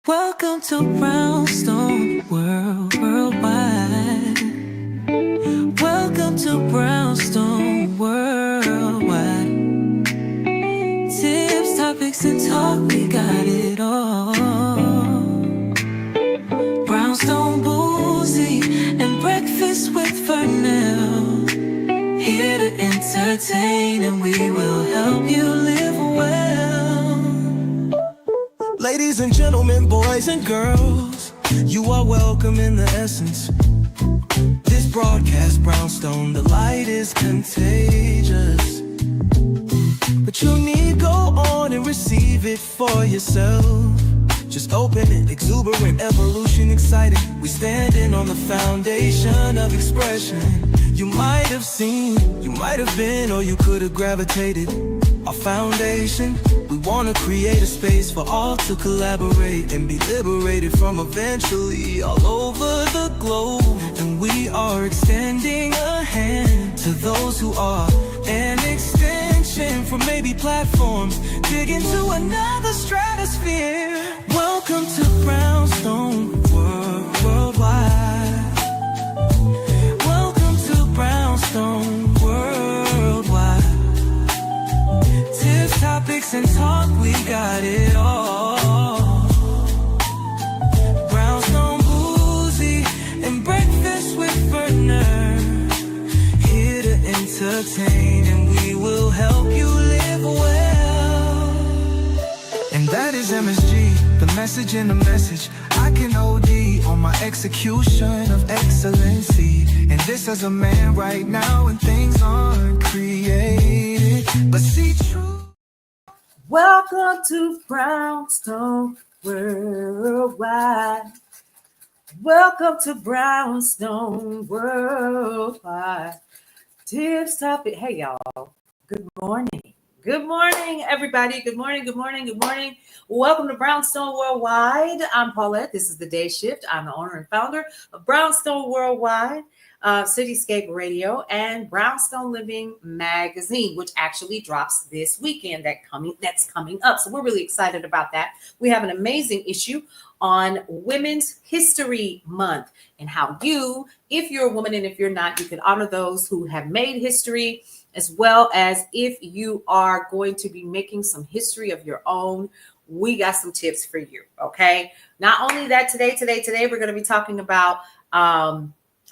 Welcome to Brownstone Worldwide. Welcome to Brownstone Worldwide. Tips, topics, and talk, we got it all. Brownstone Boozy and Breakfast with Vernell. Here to entertain, and we will help you live well. Ladies and gentlemen, boys and girls, you are welcome in the essence. This broadcast, Brownstone, the light is contagious. But you need go on and receive it for yourself. Just open it, exuberant, evolution, excited. We standing on the foundation of expression. You might have seen, you might have been, or you could have gravitated. Our foundation, we want to create a space for all to collaborate and be liberated from eventually all over the globe. And we are extending a hand to those who are an extension from maybe platforms, dig into another stratosphere. Welcome to Brownstone Worldwide. Welcome to Brownstone Worldwide. Tips, topics, and talk, we got it all. Brownstone Boozy and Breakfast with Vernell. Here to entertain, and we will help you live well. And that is MSG, the message in the message. I can OD on my execution of excellency. And this as a man right now, and things aren't created, but see true. Welcome to Brownstone Worldwide. Welcome to Brownstone Worldwide. Tips, topic. Hey, y'all. Good morning. Good morning, everybody. Good morning. Good morning. Good morning. Welcome to Brownstone Worldwide. I'm Paulette. This is the Day Shift. I'm the owner and founder of Brownstone Worldwide, Cityscape Radio, and Brownstone Living Magazine, which actually drops this weekend. That's coming up. So we're really excited about that. We have an amazing issue on Women's History Month and how you, if you're a woman and if you're not, you can honor those who have made history, as well as if you are going to be making some history of your own. We got some tips for you, okay? Not only that, today, we're going to be talking about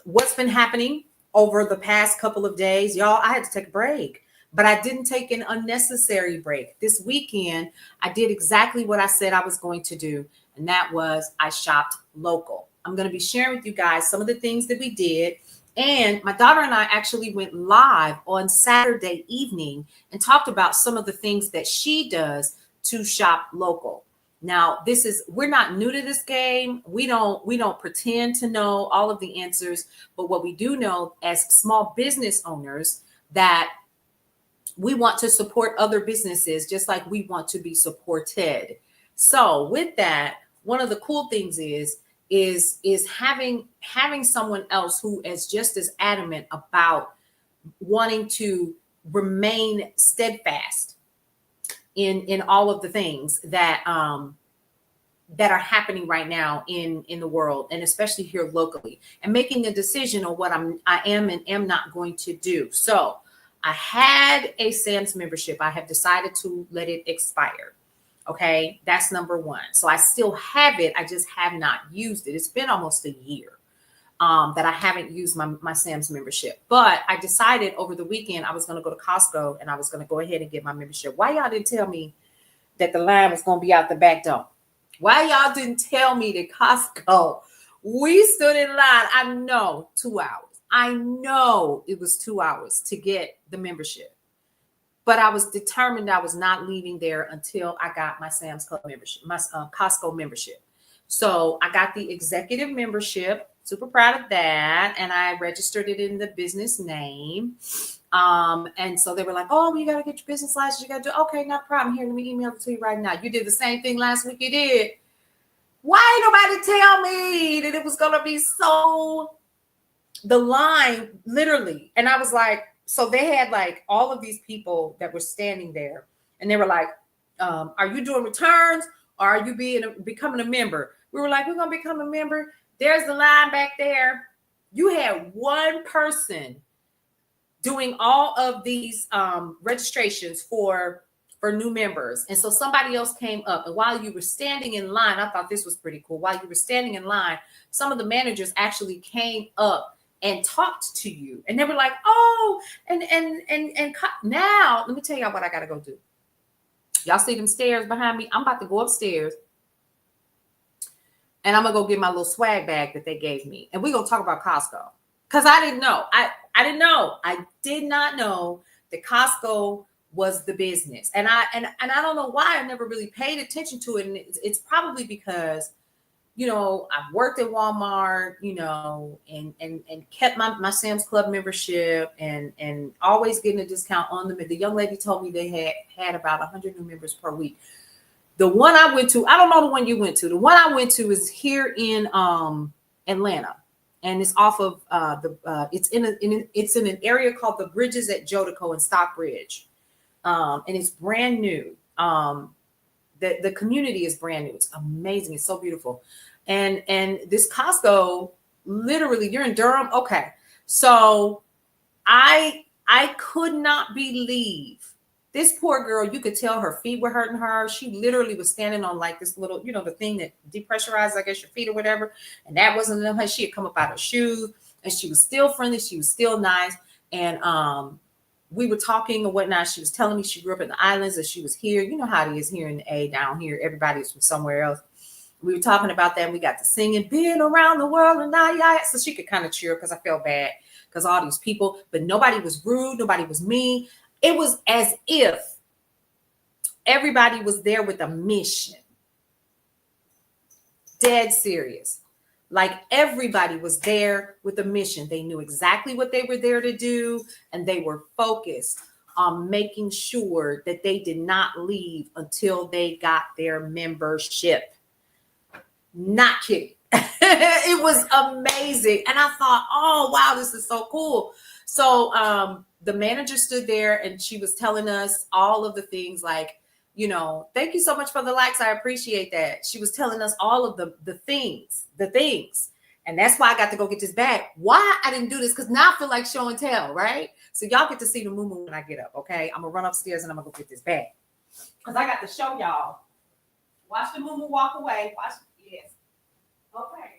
what's been happening over the past couple of days. Y'all, I had to take a break, but I didn't take an unnecessary break. This weekend, I did exactly what I said I was going to do, and that was I shopped local. I'm going to be sharing with you guys some of the things that we did. And my daughter and I actually went live on Saturday evening and talked about some of the things that she does to shop local. Now, we're not new to this game. We don't pretend to know all of the answers, but what we do know as small business owners, that we want to support other businesses just like we want to be supported. So with that, one of the cool things is having someone else who is just as adamant about wanting to remain steadfast in all of the things that are happening right now in the world, and especially here locally, and making a decision on what I am and am not going to do. So I had a Sam's membership. I have decided to let it expire. Okay, that's number one. So I still have it. I just have not used it. It's been almost a year that I haven't used my Sam's membership. But I decided over the weekend I was going to go to Costco and I was going to go ahead and get my membership. Why y'all didn't tell me that the line was going to be out the back door? Why y'all didn't tell me that Costco, we stood in line, I know, 2 hours. I know it was 2 hours to get the membership. But I was determined I was not leaving there until I got my Sam's Club membership, my Costco membership. So I got the executive membership, super proud of that. And I registered it in the business name. And so they were like, oh, you got to get your business license. You got to do, okay, not a problem. Here, let me email it to you right now. You did the same thing last week. You did. Why ain't nobody tell me that it was going to be the line, literally. And I was like, so they had like all of these people that were standing there and they were like, are you doing returns Or are you becoming a member? We were like, we're going to become a member. There's the line back there. You had one person doing all of these registrations for new members. And so somebody else came up. And while you were standing in line, I thought this was pretty cool. While you were standing in line, some of the managers actually came up and talked to you. And they were like, oh, and now let me tell y'all what I got to go do. Y'all see them stairs behind me? I'm about to go upstairs. And I'm going to go get my little swag bag that they gave me. And we're going to talk about Costco. Because I didn't know. I didn't know. I did not know that Costco was the business. And I don't know why I never really paid attention to it. And it's probably because, you know, I've worked at Walmart, you know, and kept my Sam's Club membership and always getting a discount on them. And the young lady told me they had about 100 new members per week. The one I went to, I don't know the one you went to. The one I went to is here in Atlanta. And it's off of it's in an area called the Bridges at Jodico in Stockbridge. And it's brand new. The community is brand new. It's amazing. It's so beautiful. And this Costco, literally, you're in Durham. Okay. So I could not believe this poor girl. You could tell her feet were hurting her. She literally was standing on like this little, you know, the thing that depressurizes, I guess, your feet or whatever. And that wasn't enough. She had come up out of shoes and she was still friendly. She was still nice. And, we were talking or whatnot. She was telling me she grew up in the islands and she was here. You know how it is here in the A down here. Everybody's from somewhere else. We were talking about that. And we got to singing, being around the world and yeah. So she could kind of cheer because I felt bad because all these people, but nobody was rude. Nobody was mean. It was as if everybody was there with a mission. Dead serious. Like everybody was there with a mission. They knew exactly what they were there to do, and they were focused on making sure that they did not leave until they got their membership. Not kidding. It was amazing. And I thought, oh, wow, this is so cool. So the manager stood there and she was telling us all of the things like, you know, thank you so much for the likes. I appreciate that. She was telling us all of the things. And that's why I got to go get this bag. Why I didn't do this, because now I feel like show and tell, right? So y'all get to see the moo when I get up, okay? I'm going to run upstairs and I'm going to go get this bag. Because I got to show y'all. Watch the moo walk away. Watch. Yes. Okay.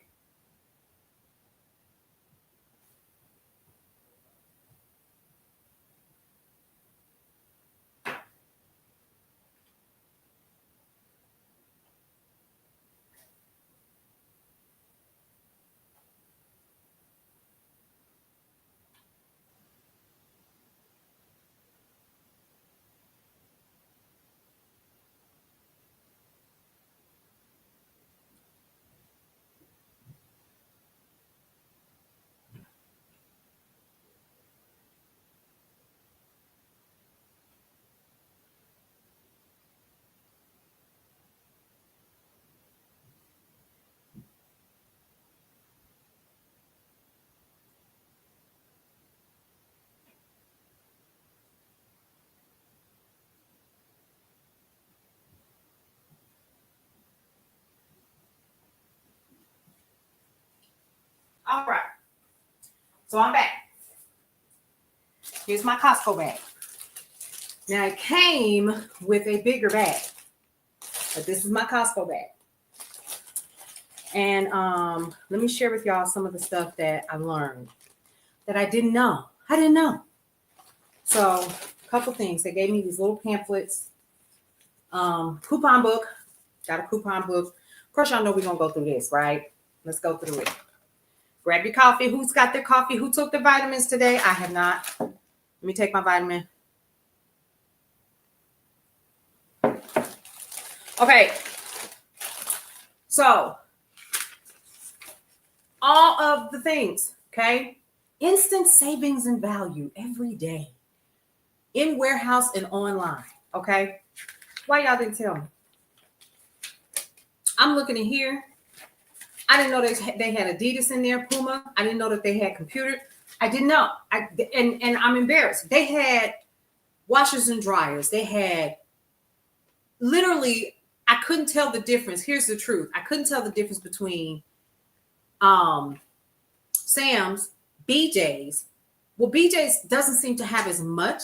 All right. So I'm back. Here's my Costco bag. Now it came with a bigger bag, but this is my Costco bag. And let me share with y'all some of the stuff that I learned that I didn't know. So a couple things. They gave me these little pamphlets, coupon book. Got a coupon book. Of course, y'all know we're gonna go through this, right? Let's go through it. Grab your coffee. Who's got their coffee? Who took their vitamins today? I have not. Let me take my vitamin. Okay. So, all of the things, okay? Instant savings and value every day. In warehouse and online, okay? Why y'all didn't tell me? I'm looking in here. I didn't know they had Adidas in there, Puma. I didn't know that they had computer. I didn't know. And I'm embarrassed. They had washers and dryers. They had literally, I couldn't tell the difference. Here's the truth. I couldn't tell the difference between Sam's, BJ's. Well, BJ's doesn't seem to have as much,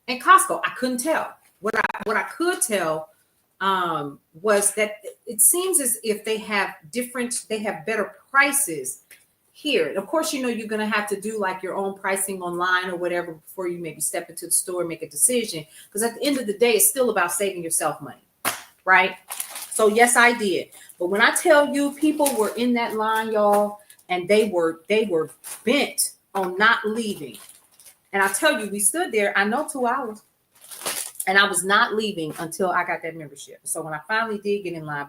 and Costco, I couldn't tell. What I could tell was that it seems as if they have better prices here. And of course, you know, you're going to have to do like your own pricing online or whatever before you maybe step into the store and make a decision. Because at the end of the day, it's still about saving yourself money, right? So yes, I did. But when I tell you, people were in that line, y'all, and they were bent on not leaving. And I tell you, we stood there, I know 2 hours, and I was not leaving until I got that membership. So when I finally did get in line,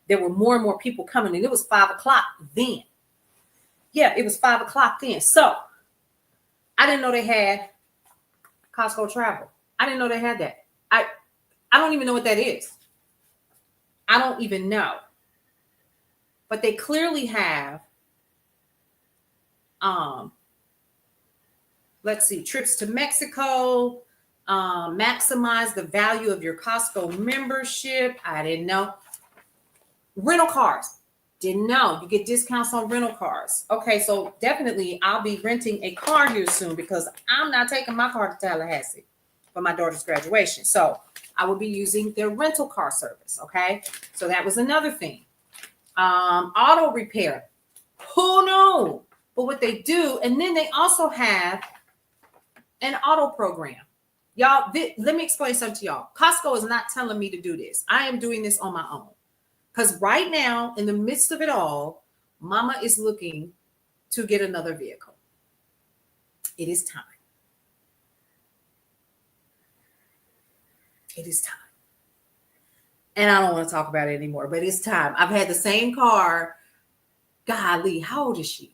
there were more and more people coming, and it was 5 o'clock then. Yeah, it was 5 o'clock then. So I didn't know they had Costco Travel. I didn't know they had that. I don't even know what that is. I don't even know. But they clearly have, let's see, trips to Mexico, maximize the value of your Costco membership. I didn't know. Rental cars. Didn't know. You get discounts on rental cars. Okay, so definitely I'll be renting a car here soon because I'm not taking my car to Tallahassee for my daughter's graduation. So I will be using their rental car service. Okay, so that was another thing. Auto repair. Who knew? But what they do, and then they also have an auto program. Y'all, let me explain something to y'all. Costco is not telling me to do this. I am doing this on my own. Because right now, in the midst of it all, Mama is looking to get another vehicle. It is time. It is time. And I don't want to talk about it anymore, but it's time. I've had the same car. Golly, how old is she?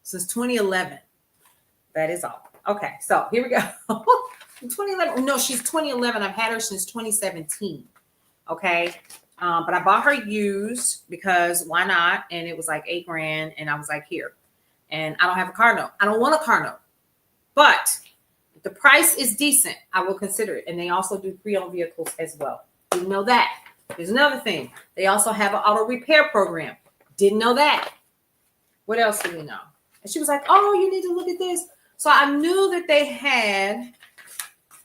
Since 2011. That is all. Okay, so here we go. 2011. No, she's 2011. I've had her since 2017. Okay. But I bought her used because why not? And it was like $8,000. And I was like, here. And I don't have a car note. I don't want a car note. But if the price is decent, I will consider it. And they also do pre-owned vehicles as well. Didn't know that. There's another thing. They also have an auto repair program. Didn't know that. What else do we know? And she was like, oh, you need to look at this. So I knew that they had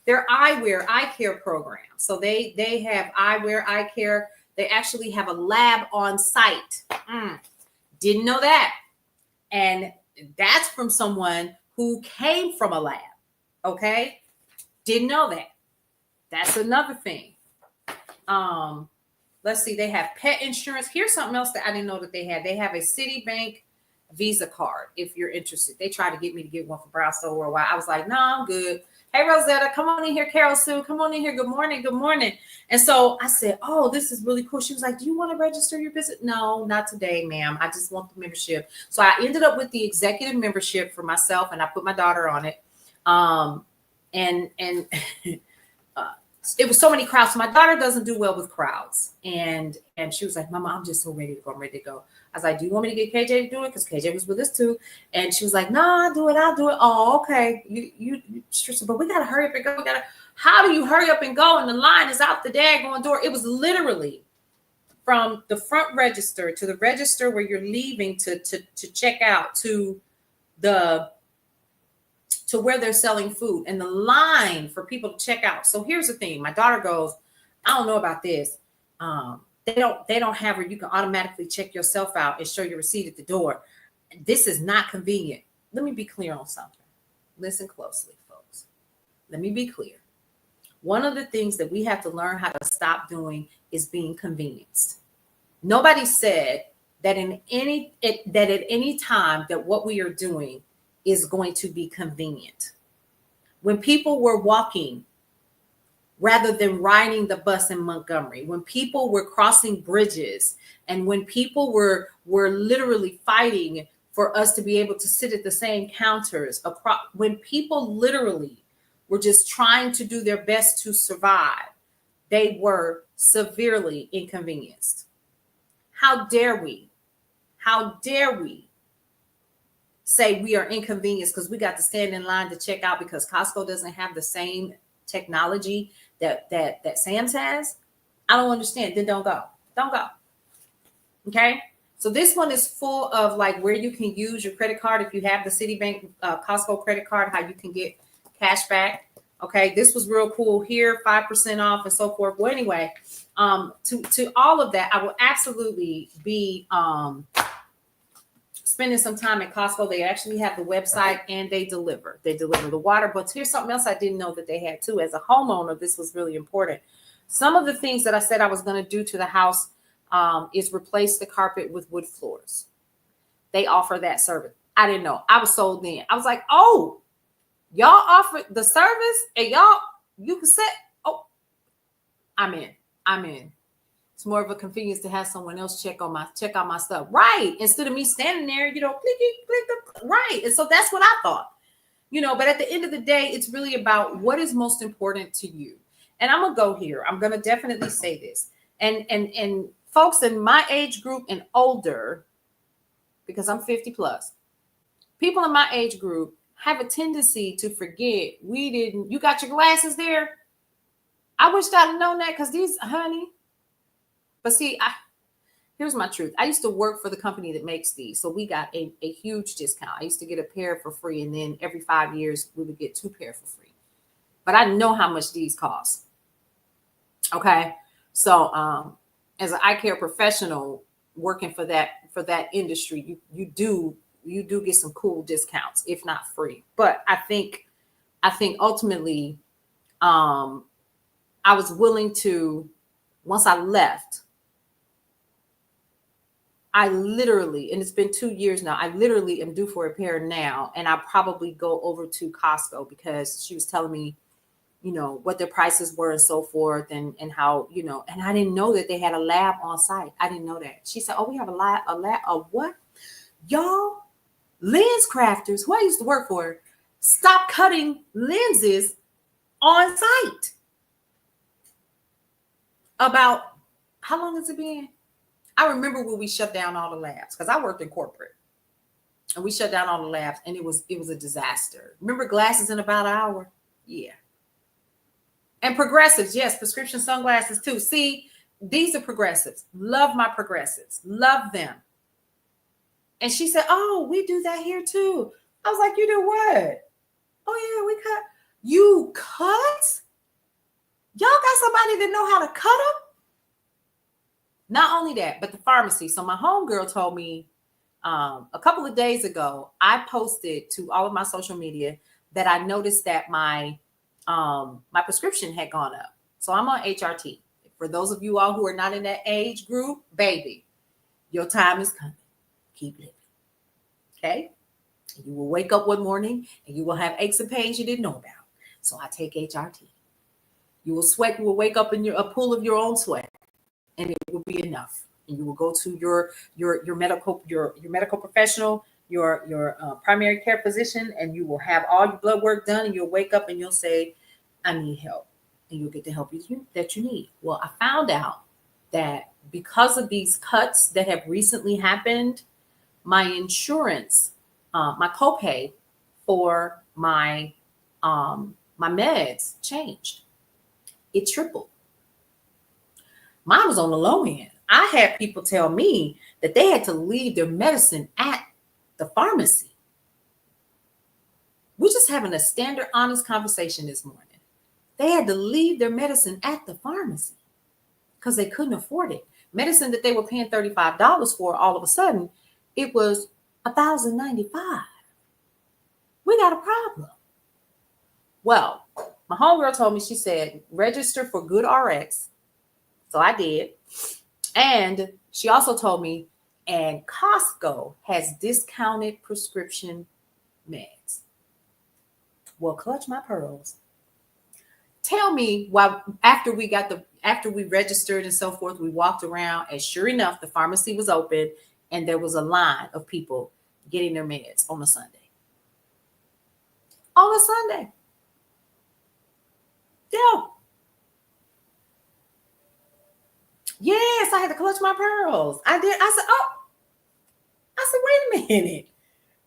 their eye care program. So they have eyewear, eye care. They actually have a lab on site. Didn't know that. And that's from someone who came from a lab. Okay. Didn't know that. That's another thing. Let's see. They have pet insurance. Here's something else that I didn't know that they had. They have a Citibank Visa card. If you're interested, they tried to get me to get one for Brownstone Worldwide. I was like, no, I'm good. Hey, Rosetta, come on in here. Carol Sue, come on in here. Good morning. Good morning. And so I said, oh, this is really cool. She was like, do you want to register your visit? No, not today, ma'am. I just want the membership. So I ended up with the executive membership for myself, and I put my daughter on it. It was so many crowds. So my daughter doesn't do well with crowds. And she was like, Mama, I'm just so ready to go. I'm ready to go. I was like, do you want me to get KJ to do it? Because KJ was with us too. And she was like, no, I'll do it. Oh, okay. You but we got to hurry up and go. How do you hurry up and go? And the line is out the daggone door. It was literally from the front register to the register where you're leaving to check out to where they're selling food, and the line for people to check out. So here's the thing. My daughter goes, I don't know about this. They don't have where you can automatically check yourself out and show your receipt at the door. This is not convenient. Let me be clear on something. Listen closely, folks. Let me be clear. One of the things that we have to learn how to stop doing is being convenienced. Nobody said that at any time that what we are doing is going to be convenient. When people were walking rather than riding the bus in Montgomery, when people were crossing bridges, and when people were literally fighting for us to be able to sit at the same counters, when people literally were just trying to do their best to survive, they were severely inconvenienced. How dare we say we are inconvenienced because we got to stand in line to check out because Costco doesn't have the same technology that Sam's has? I don't understand. Then don't go. Don't go. Okay. So this one is full of like where you can use your credit card. If you have the Citibank Costco credit card, how you can get cash back. Okay. This was real cool here, 5% off and so forth. Well, anyway, to all of that, I will absolutely be spending some time at Costco. They actually have the website and they deliver. They deliver the water. But here's something else I didn't know that they had too. As a homeowner, this was really important. Some of the things that I said I was going to do to the house is replace the carpet with wood floors. They offer that service. I didn't know. I was sold in. I was like, oh, y'all offer the service and you can set. Oh, I'm in. It's more of a convenience to have someone else check out my stuff. Right. Instead of me standing there, click, right. And so that's what I thought, but at the end of the day, it's really about what is most important to you. And I'm going to go here. I'm going to definitely say this. And folks in my age group and older, because I'm 50 plus, people in my age group have a tendency to forget you got your glasses there? I wish I'd have known that because honey. But see, here's my truth. I used to work for the company that makes these. So we got a huge discount. I used to get a pair for free. And then every 5 years, we would get 2 pairs for free. But I know how much these cost. Okay. So as an eye care professional working for that industry, you do get some cool discounts, if not free. But I think ultimately I was willing to, once I left, I literally, and it's been 2 years now, I literally am due for a pair now. And I'll probably go over to Costco because she was telling me, what their prices were and so forth and how, and I didn't know that they had a lab on site. I didn't know that. She said, oh, we have a lab of what? Y'all, lens crafters, who I used to work for, stop cutting lenses on site. About, how long has it been? I remember when we shut down all the labs because I worked in corporate and we shut down all the labs and it was a disaster. Remember glasses in about an hour? Yeah. And progressives, yes, prescription sunglasses too. See, these are progressives. Love my progressives. Love them. And she said, oh, we do that here too. I was like, you do what? Oh yeah, we cut. You cut? Y'all got somebody that know how to cut them? Not only that, but the pharmacy. So my homegirl told me a couple of days ago, I posted to all of my social media that I noticed that my prescription had gone up. So I'm on HRT. For those of you all who are not in that age group, baby, your time is coming. Keep living. Okay? You will wake up one morning and you will have aches and pains you didn't know about. So I take HRT. You will sweat. You will wake up in a pool of your own sweat, and it will be enough. And you will go to your medical professional, your primary care physician, and you will have all your blood work done. And you'll wake up and you'll say, "I need help," and you'll get the help that you need. Well, I found out that because of these cuts that have recently happened, my insurance, my copay for my meds changed. It tripled. Mine was on the low end. I had people tell me that they had to leave their medicine at the pharmacy. We're just having a standard, honest conversation this morning. They had to leave their medicine at the pharmacy because they couldn't afford it. Medicine that they were paying $35 for, all of a sudden, it was $1,095. We got a problem. Well, my homegirl told me, she said, register for GoodRx. So I did. And she also told me, and Costco has discounted prescription meds. Well, clutch my pearls. Tell me why after we registered and so forth, we walked around and sure enough, the pharmacy was open and there was a line of people getting their meds on a Sunday. On a Sunday. Yeah. Yes, I had to clutch my pearls. I did. I said, wait a minute.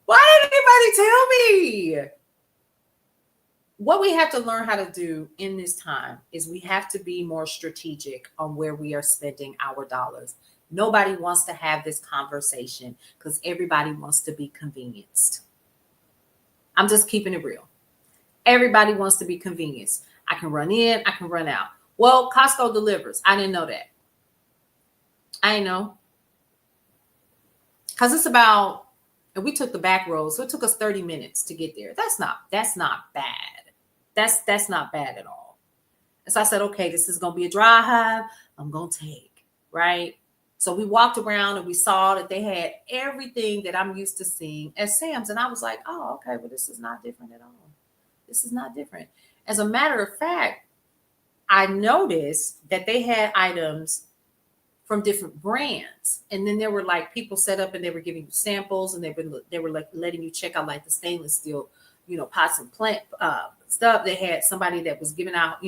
Why didn't anybody tell me? what we have to learn how to do in this time is we have to be more strategic on where we are spending our dollars. Nobody wants to have this conversation because everybody wants to be convenienced. I'm just keeping it real. Everybody wants to be convenienced. I can run in, I can run out. Well, Costco delivers. I didn't know that. I didn't know. Because it's about, and we took the back road, so it took us 30 minutes to get there. That's not bad. That's not bad at all. And so I said, okay, this is going to be a drive I'm going to take, right? So we walked around and we saw that they had everything that I'm used to seeing at Sam's. And I was like, oh, okay, well, this is not different at all. This is not different. As a matter of fact, I noticed that they had items from different brands. And then there were like people set up and they were giving you samples and they were like letting you check out like the stainless steel, pots and plant stuff. They had somebody that was giving out,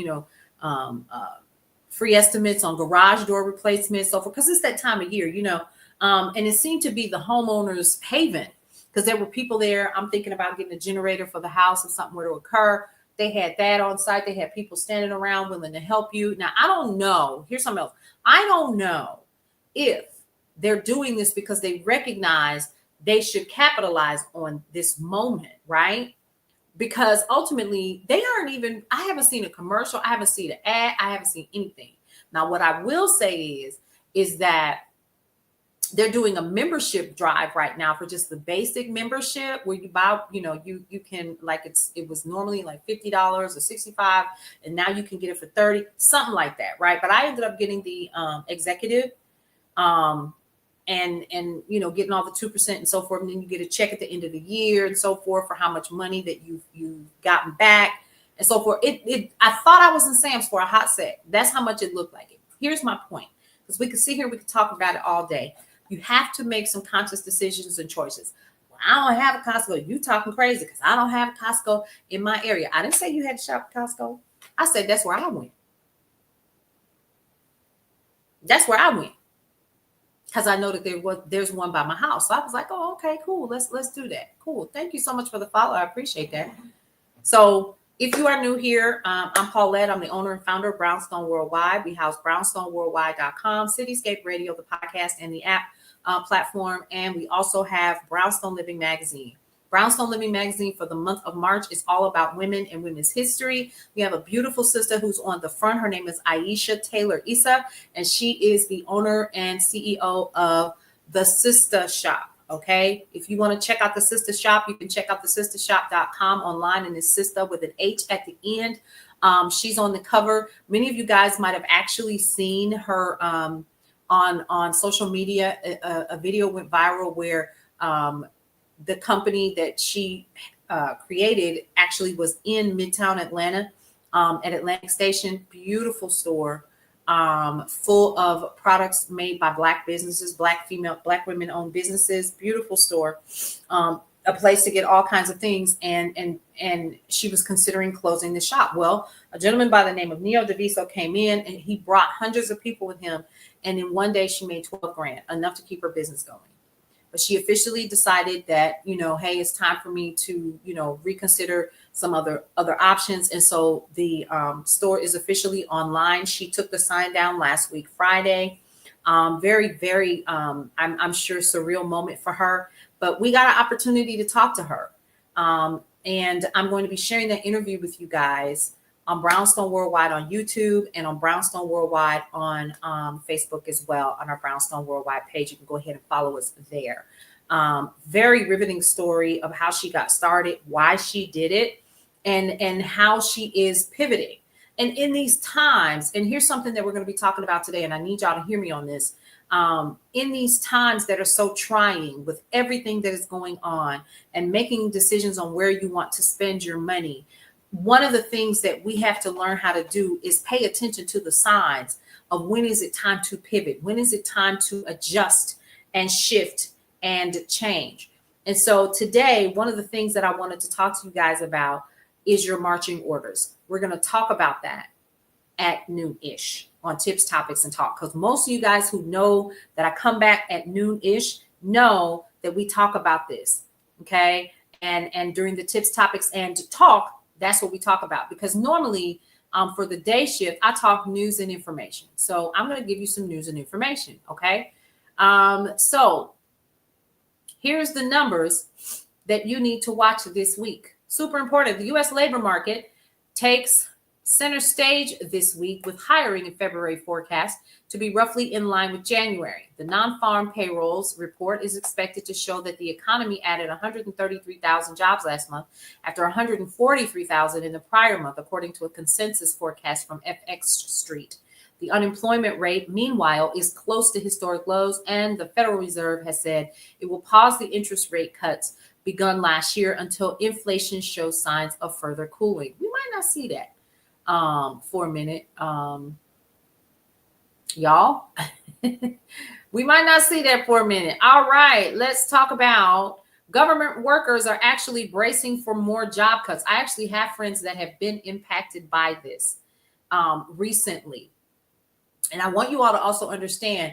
free estimates on garage door replacements, so forth, because it's that time of year, and it seemed to be the homeowner's haven because there were people there. I'm thinking about getting a generator for the house if something were to occur. They had that on site. They had people standing around willing to help you. Now, I don't know. Here's something else. I don't know if they're doing this because they recognize they should capitalize on this moment, right? Because ultimately they aren't even, I haven't seen a commercial. I haven't seen an ad. I haven't seen anything. Now, what I will say is that they're doing a membership drive right now for just the basic membership where you buy, you can, like, it was normally like $50 or $65, and now you can get it for $30, something like that, right? But I ended up getting the executive, and getting all the 2% and so forth, and then you get a check at the end of the year and so forth for how much money that you've gotten back and so forth. I thought I was in Sam's for a hot sec. That's how much it looked like. Here's my point, because we could sit here, we could talk about it all day. You have to make some conscious decisions and choices. Well, I don't have a Costco. You talking crazy because I don't have a Costco in my area. I didn't say you had to shop at Costco. I said that's where I went. That's where I went. Because I know that there's one by my house. So I was like, oh, okay, cool. Let's do that. Cool. Thank you so much for the follow. I appreciate that. So if you are new here, I'm Paulette. I'm the owner and founder of Brownstone Worldwide. We house brownstoneworldwide.com, Cityscape Radio, the podcast, and the app platform. And we also have Brownstone Living Magazine. Brownstone Living Magazine for the month of March is all about women and women's history. We have a beautiful sister who's on the front. Her name is Aisha Taylor Issa, and she is the owner and CEO of The Sister Shop. Okay, if you want to check out The Sister Shop, you can check out thesistershop.com online, and it's sister with an H at the end. She's on the cover. Many of you guys might have actually seen her on social media. A video went viral where the company that she created actually was in Midtown Atlanta at Atlantic Station. Beautiful store. Full of products made by Black businesses, Black women owned businesses, beautiful store, a place to get all kinds of things. And she was considering closing the shop. Well, a gentleman by the name of Neo Deviso came in and he brought hundreds of people with him. And in one day she made 12 grand, enough to keep her business going. But she officially decided that, hey, it's time for me to, reconsider some other options. And so the store is officially online. She took the sign down last week, Friday. Very, very, I'm sure surreal moment for her. But we got an opportunity to talk to her. And I'm going to be sharing that interview with you guys on Brownstone Worldwide on YouTube and on Brownstone Worldwide on Facebook as well, on our Brownstone Worldwide page. You can go ahead and follow us there. Very riveting story of how she got started, why she did it, and how she is pivoting. And in these times, and here's something that we're going to be talking about today, and I need y'all to hear me on this. In these times that are so trying with everything that is going on and making decisions on where you want to spend your money, one of the things that we have to learn how to do is pay attention to the signs of when is it time to pivot? When is it time to adjust and shift and change? And so today, one of the things that I wanted to talk to you guys about is your marching orders. We're going to talk about that at noon-ish on Tips, Topics, and Talk, because most of you guys who know that I come back at noon-ish know that we talk about this, okay? And during the Tips, Topics, and Talk, That's what we talk about, because normally for the day shift, I talk news and information. So I'm going to give you some news and information. Okay. So here's the numbers that you need to watch this week. Super important. The U.S. labor market takes center stage this week, with hiring in February forecast to be roughly in line with January. The non-farm payrolls report is expected to show that the economy added 133,000 jobs last month after 143,000 in the prior month, according to a consensus forecast from FX Street. The unemployment rate, meanwhile, is close to historic lows, and the Federal Reserve has said it will pause the interest rate cuts begun last year until inflation shows signs of further cooling. We might not see that for a minute, y'all. We might not see that for a minute. All right, let's talk about government workers are actually bracing for more job cuts. I actually have friends that have been impacted by this recently. And I want you all to also understand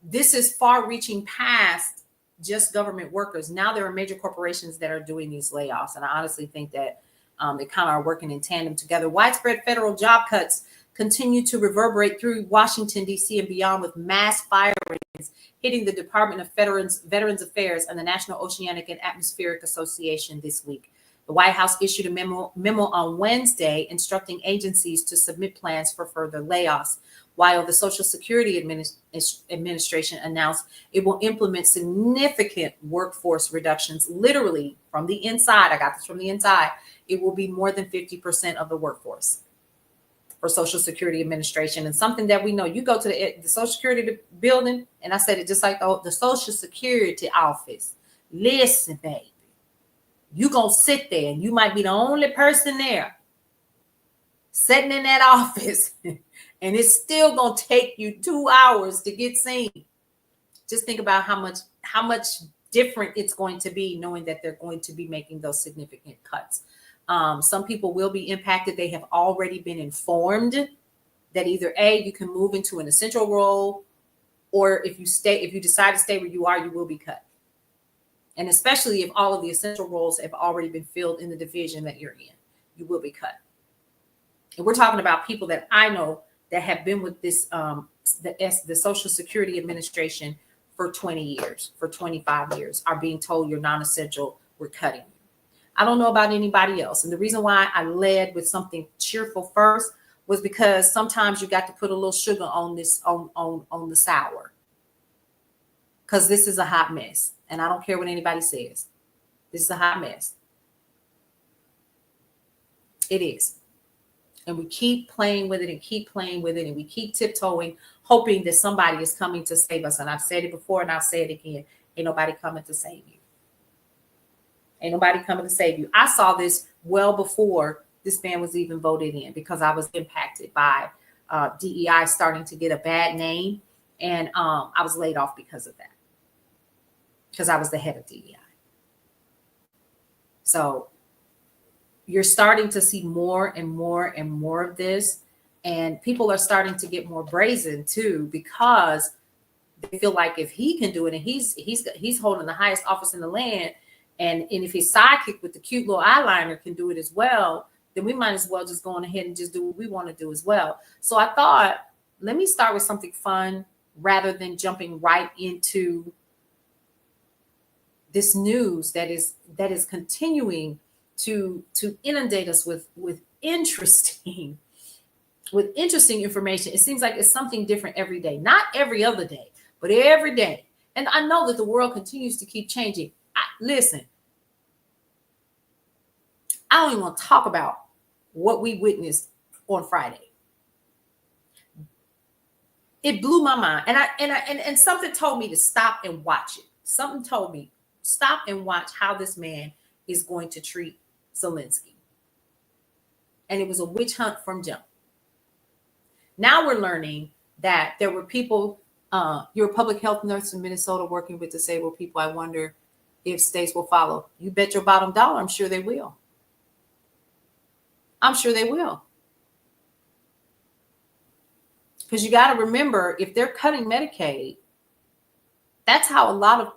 this is far reaching past just government workers. Now there are major corporations that are doing these layoffs. And I honestly think that they kind of are working in tandem together. Widespread federal job cuts continue to reverberate through Washington, D.C. and beyond, with mass firings hitting the Department of Veterans Affairs and the National Oceanic and Atmospheric Association this week. The White House issued a memo on Wednesday instructing agencies to submit plans for further layoffs, while the Social Security Administration announced it will implement significant workforce reductions, literally from the inside. I got this from the inside. It will be more than 50% of the workforce for Social Security Administration. And something that we know, you go to the Social Security building, and I said it just like the Social Security office. Listen, baby, you gonna sit there, and you might be the only person there sitting in that office. And it's still going to take you 2 hours to get seen. Just think about how much different it's going to be, knowing that they're going to be making those significant cuts. Some people will be impacted. They have already been informed that either A, you can move into an essential role, or if you decide to stay where you are, you will be cut. And especially if all of the essential roles have already been filled in the division that you're in, you will be cut. And we're talking about people that I know that have been with this, the Social Security Administration for 20 years, for 25 years, are being told you're non-essential, we're cutting you. I don't know about anybody else. And the reason why I led with something cheerful first was because sometimes you got to put a little sugar on this, on the sour. Because this is a hot mess. And I don't care what anybody says. This is a hot mess. It is. And we keep playing with it and keep playing with it. And we keep tiptoeing, hoping that somebody is coming to save us. And I've said it before and I'll say it again. Ain't nobody coming to save you. Ain't nobody coming to save you. I saw this well before this man was even voted in, because I was impacted by DEI starting to get a bad name. And I was laid off because of that. Because I was the head of DEI. So you're starting to see more and more and more of this. And people are starting to get more brazen too, because they feel like if he can do it, and he's holding the highest office in the land, and if his sidekick with the cute little eyeliner can do it as well, then we might as well just go on ahead and just do what we want to do as well. So I thought, let me start with something fun rather than jumping right into this news that is continuing to inundate us with interesting information. It seems like it's something different every day, not every other day, but every day. And I know that the world continues to keep changing. Listen, I don't even want to talk about what we witnessed on Friday. It blew my mind. And something told me to stop and watch it. Something told me, stop and watch how this man is going to treat Zelensky. And it was a witch hunt from jump. Now we're learning that there were people, you're a public health nurse in Minnesota working with disabled people. I wonder if states will follow. You bet your bottom dollar, I'm sure they will. I'm sure they will. Because you got to remember, if they're cutting Medicaid, that's how a lot of,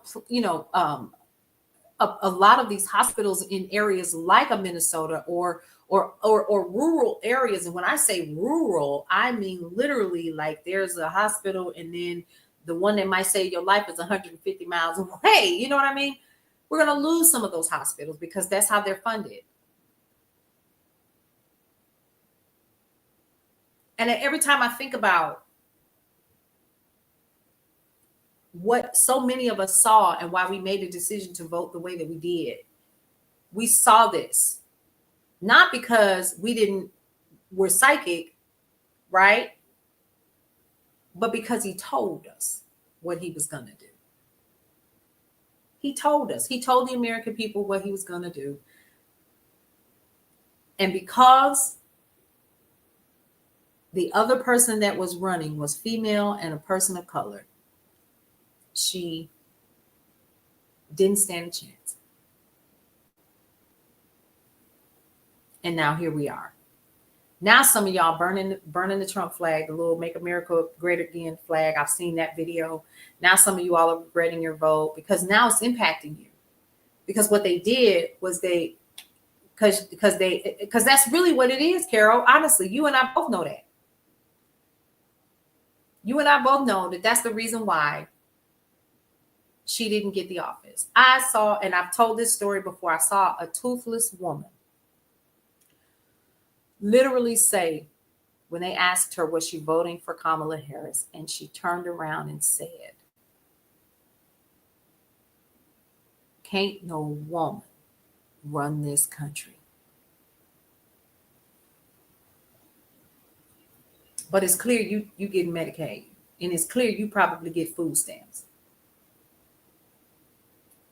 a lot of these hospitals in areas like a Minnesota or rural areas. And when I say rural, I mean literally like there's a hospital and then the one that might say your life is 150 miles away. You know what I mean? We're going to lose some of those hospitals because that's how they're funded. And every time I think about what so many of us saw and why we made a decision to vote the way that we did, we saw this not because we're psychic, right? But because he told us what he was going to do. He told us, he told the American people what he was going to do. And because the other person that was running was female and a person of color, she didn't stand a chance. And now here we are. Now some of y'all burning the Trump flag, the little Make America Great Again flag. I've seen that video. Now some of you all are regretting your vote because now it's impacting you. Because what they did was because that's really what it is, Carol. Honestly, you and I both know that. You and I both know that that's the reason why she didn't get the office. I saw, and I've told this story before, I saw a toothless woman literally say, when they asked her, was she voting for Kamala Harris? And she turned around and said, can't no woman run this country. But it's clear you get Medicaid. And it's clear you probably get food stamps.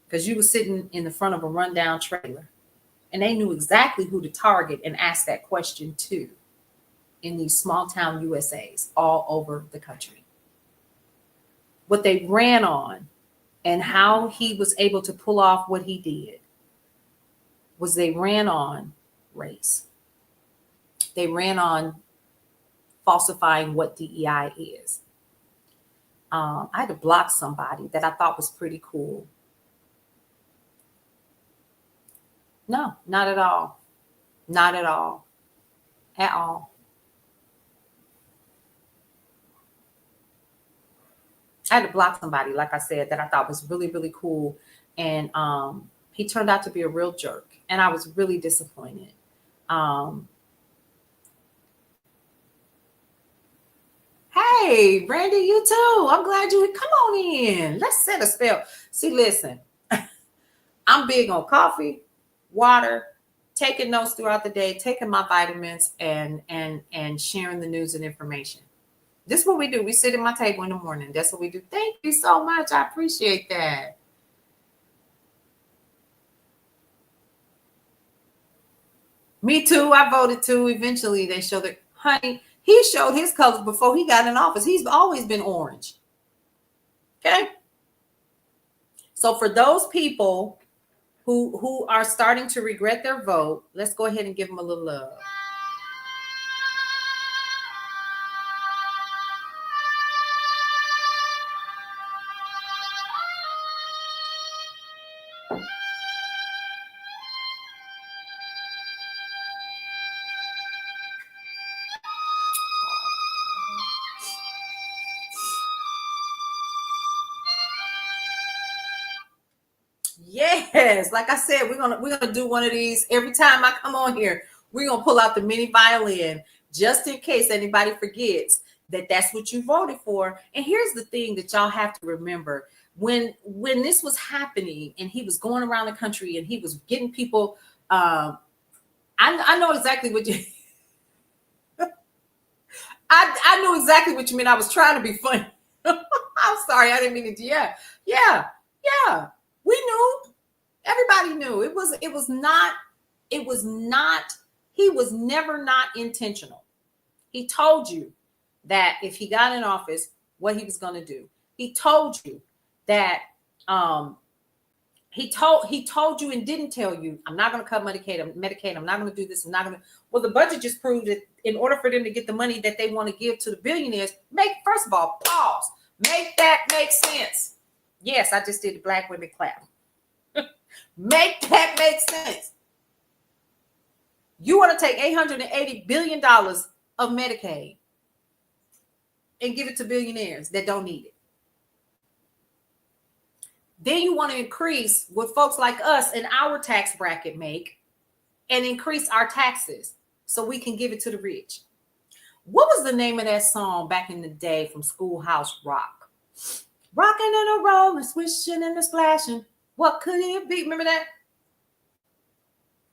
Because you were sitting in the front of a rundown trailer. And they knew exactly who to target and ask that question to in these small town USAs all over the country. What they ran on and how he was able to pull off what he did was they ran on race. They ran on falsifying what DEI is. I had to block somebody that I thought was pretty cool. No, not at all. Not at all. At all. I had to block somebody, like I said, that I thought was really, really cool. And he turned out to be a real jerk. And I was really disappointed. Hey, Brandy, you too. I'm glad you come on in. Let's set a spell. See, listen, I'm big on coffee, water, taking notes throughout the day, taking my vitamins, and sharing the news and information. This is what we do. We sit at my table in the morning. That's what we do. Thank you so much. I appreciate that. Me too. I voted too. Eventually, they showed it. Honey, he showed his colors before he got in office. He's always been orange. Okay? So for those people who are starting to regret their vote, let's go ahead and give them a little love. Yes, like I said, we're gonna do one of these every time I come on here. We're gonna pull out the mini violin just in case anybody forgets that that's what you voted for. And here's the thing that y'all have to remember: when this was happening and he was going around the country and he was getting people, I know exactly what you. I knew exactly what you mean. I was trying to be funny. I'm sorry, I didn't mean it. Yeah. We knew. Everybody knew. He was never not intentional. He told you that if he got in office, what he was going to do. He told you that he told you and didn't tell you, I'm not going to cut Medicaid. I'm not going to do this. I'm not going to. Well, the budget just proved that in order for them to get the money that they want to give to the billionaires, first of all, pause. Make that make sense. Yes, I just did the black women clap. Make that make sense. You want to take $880 billion of Medicaid and give it to billionaires that don't need it. Then you want to increase what folks like us in our tax bracket make and increase our taxes so we can give it to the rich. What was the name of that song back in the day from Schoolhouse Rock? Rocking and a rolling, swishing and a splashing. What could it be? Remember that?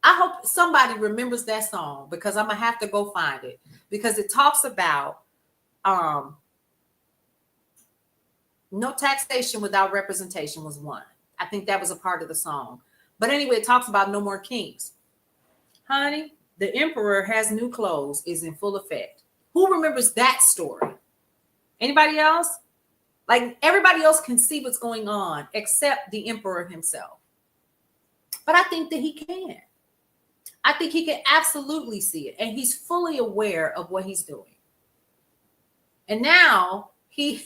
I hope somebody remembers that song because I'm going to have to go find it because it talks about no taxation without representation was one. I think that was a part of the song. But anyway, it talks about no more kings. Honey, the emperor has new clothes is in full effect. Who remembers that story? Anybody else? Like everybody else can see what's going on except the emperor himself. But I think that he can. I think he can absolutely see it. And he's fully aware of what he's doing. And now he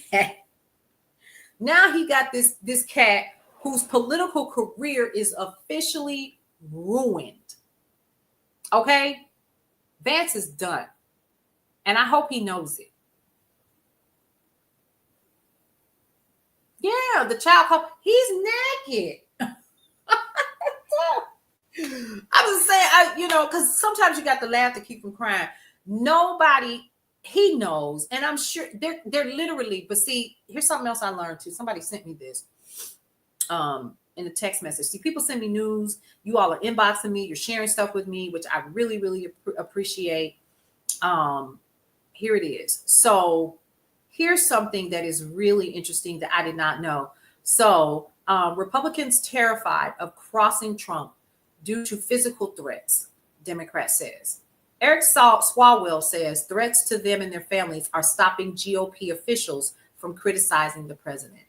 got this cat whose political career is officially ruined. Okay? Vance is done. And I hope he knows it. Yeah, the child, he's naked. I was saying, because sometimes you got to laugh to keep from crying. Nobody, he knows, and I'm sure they're literally. But see, here's something else I learned too. Somebody sent me this in a text message. See, people send me news. You all are inboxing me. You're sharing stuff with me, which I really, really appreciate. Here it is. So here's something that is really interesting that I did not know. So Republicans terrified of crossing Trump due to physical threats, Democrat says. Eric Swalwell says threats to them and their families are stopping GOP officials from criticizing the president.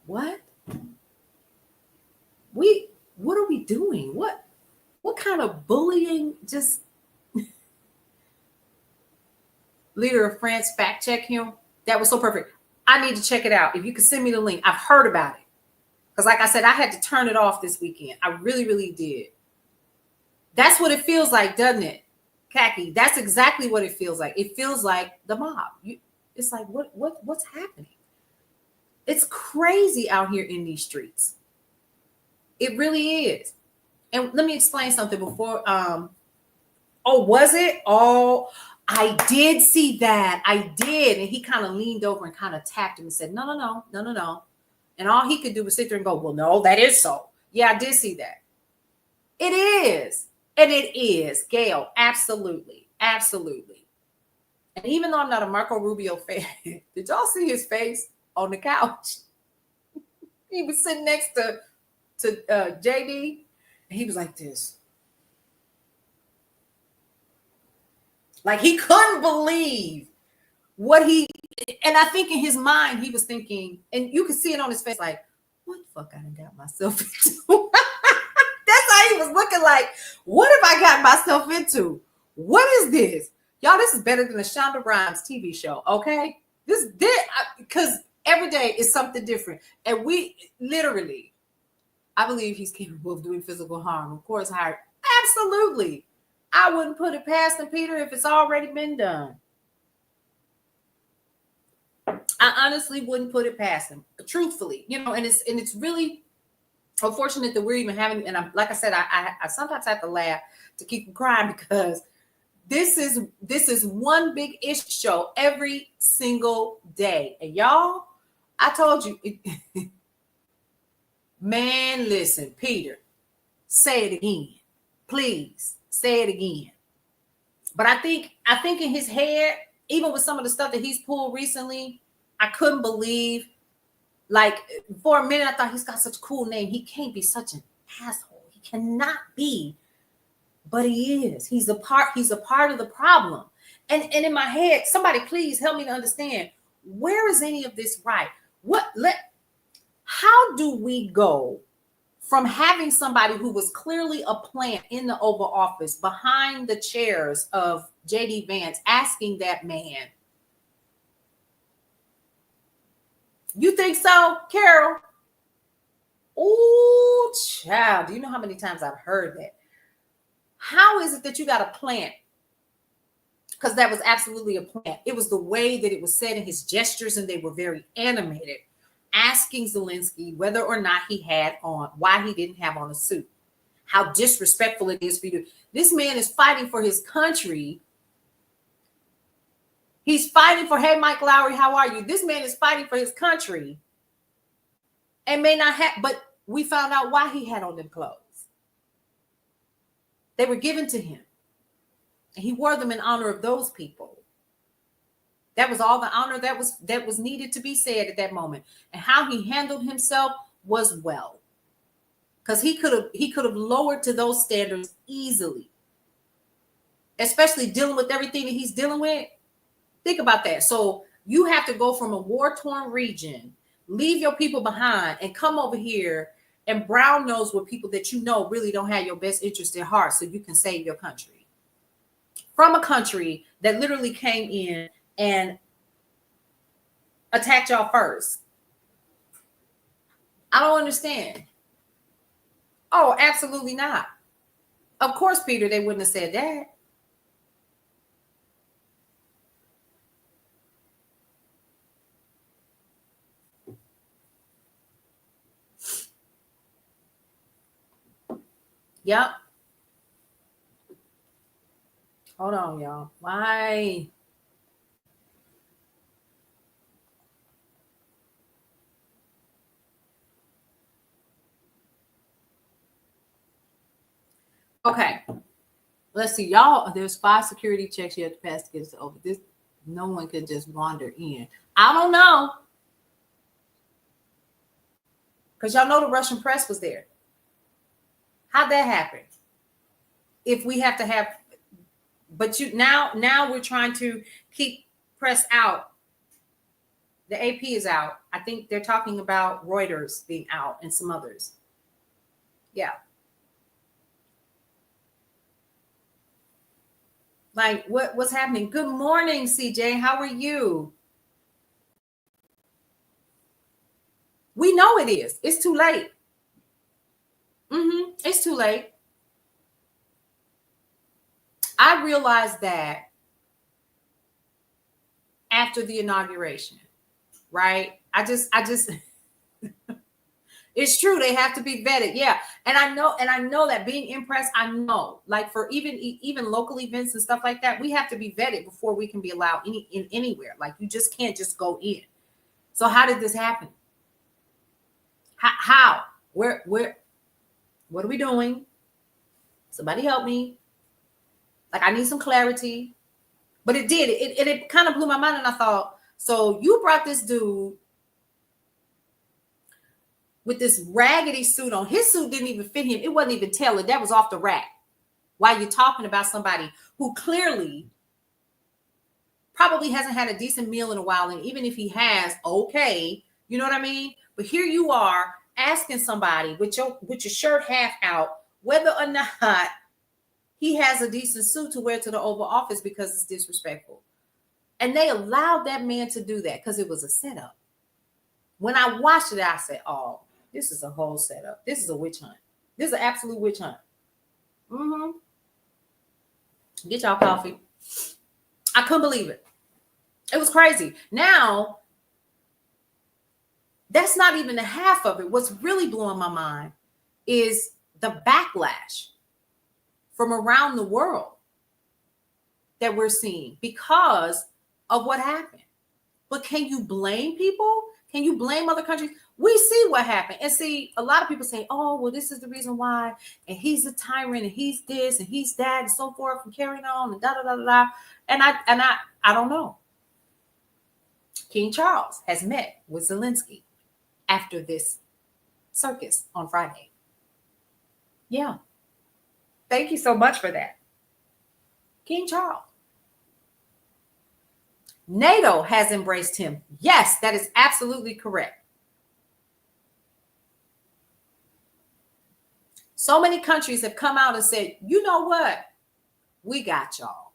What? What are we doing? What kind of bullying? Just leader of France fact check him. That was so perfect. I need to check it out. If you could send me the link. I've heard about it. Because like I said, I had to turn it off this weekend. I really, really did. That's what it feels like, doesn't it? Khaki, that's exactly what it feels like. It feels like the mob. It's like, what's happening? It's crazy out here in these streets. It really is. And let me explain something before. Was it? Oh, I did see that. I did. And he kind of leaned over and kind of tapped him and said, no. And all he could do was sit there and go, well, no, that is so. Yeah, I did see that. It is. And it is, Gail. Absolutely. Absolutely. And even though I'm not a Marco Rubio fan, did y'all see his face on the couch? He was sitting next to JD. And he was like this. Like he couldn't believe what and I think in his mind, he was thinking, and you could see it on his face, like, what the fuck I done got myself into? That's how he was looking like, what have I got myself into? What is this? Y'all, this is better than the Shonda Rhimes TV show, okay? Because every day is something different. And we literally, I believe he's capable of doing physical harm. Of course, Howard, absolutely. I wouldn't put it past him, Peter, if it's already been done. I honestly wouldn't put it past him, truthfully, and it's really unfortunate that we're even having, and like I said, I sometimes have to laugh to keep from crying because this is one big issue show every single day. And y'all, I told you, man, listen, Peter, say it again, please. Say it again. But I think in his head, even with some of the stuff that he's pulled recently, I couldn't believe. Like for a minute, I thought he's got such a cool name. He can't be such an asshole. He cannot be, but he is. He's a part of the problem. And in my head, somebody please help me to understand, where is any of this right? How do we go from having somebody who was clearly a plant in the Oval Office behind the chairs of JD Vance, asking that man, You think so, Carol? Oh, child. Do you know how many times I've heard that? How is it that you got a plant? Because that was absolutely a plant. It was the way that it was said in his gestures, and they were very animated, asking Zelensky whether or not he had on, why he didn't have on a suit. How disrespectful it is for you. This man is fighting for his country. He's fighting for, hey, Mike Lowry, how are you? This man is fighting for his country and may not have, but we found out why he had on them clothes. They were given to him, and he wore them in honor of those people. That was all the honor that was needed to be said at that moment. And how he handled himself was well, because he could have lowered to those standards easily, especially dealing with everything that he's dealing with. Think about that. So you have to go from a war-torn region, leave your people behind, and come over here and brown nose with people that you know really don't have your best interest at heart, so you can save your country from a country that literally came in and attacked y'all first. I don't understand. Oh, absolutely not. Of course, Peter, they wouldn't have said that. Yep. Hold on, y'all. Why? Okay. Let's see, y'all. There's 5 security checks you have to pass to get this over. This, no one can just wander in. I don't know, because y'all know the Russian press was there. How'd that happen? If we have to have, but you now we're trying to keep press out. The AP is out. I think they're talking about Reuters being out and some others. Yeah. Like, what's happening? Good morning, CJ. How are you? We know it is. It's too late. It's too late. I realized that after the inauguration, right? I just it's true. They have to be vetted. Yeah. And I know that being impressed, I know, like for even local events and stuff like that, we have to be vetted before we can be allowed anywhere. Like, you just can't just go in. So how did this happen? How? Where? What are we doing? Somebody help me. Like, I need some clarity. But it did. It kind of blew my mind, and I thought, so you brought this dude with this raggedy suit on. His suit didn't even fit him. It wasn't even tailored. That was off the rack. While you're talking about somebody who clearly probably hasn't had a decent meal in a while, and even if he has, okay, you know what I mean? But here you are asking somebody with your shirt half out whether or not he has a decent suit to wear to the Oval Office, because it's disrespectful. And they allowed that man to do that because it was a setup. When I watched it, I said, oh, this is a whole setup. This is a witch hunt. This is an absolute witch hunt. Get y'all coffee. I couldn't believe it. It was crazy. Now, that's not even the half of it. What's really blowing my mind is the backlash from around the world that we're seeing because of what happened. But can you blame people? Can you blame other countries? We see what happened. And see, a lot of people say, oh, well, this is the reason why. And he's a tyrant, and he's this, and he's that, and so forth, and carrying on, and da-da-da-da-da. And I don't know. King Charles has met with Zelensky after this circus on Friday. Yeah. Thank you so much for that. King Charles. NATO has embraced him. Yes, that is absolutely correct. So many countries have come out and said, you know what? We got y'all.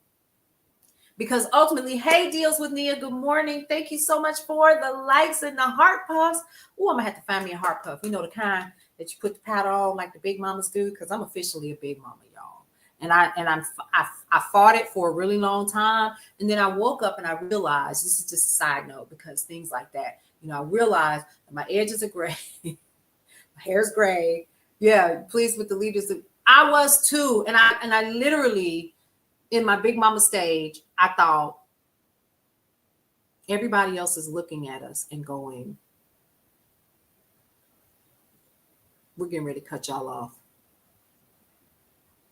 Because ultimately, hey, Deals with Nia, good morning. Thank you so much for the likes and the heart puffs. Oh, I'm gonna have to find me a heart puff. You know, the kind that you put the powder on like the big mamas do, because I'm officially a big mama, y'all. And I fought it for a really long time. And then I woke up and I realized, this is just a side note, because things like that, you know, I realized that my edges are gray, my hair's gray. Yeah, pleased with the leaders. I was too. And I literally, in my big mama stage, I thought everybody else is looking at us and going, we're getting ready to cut y'all off.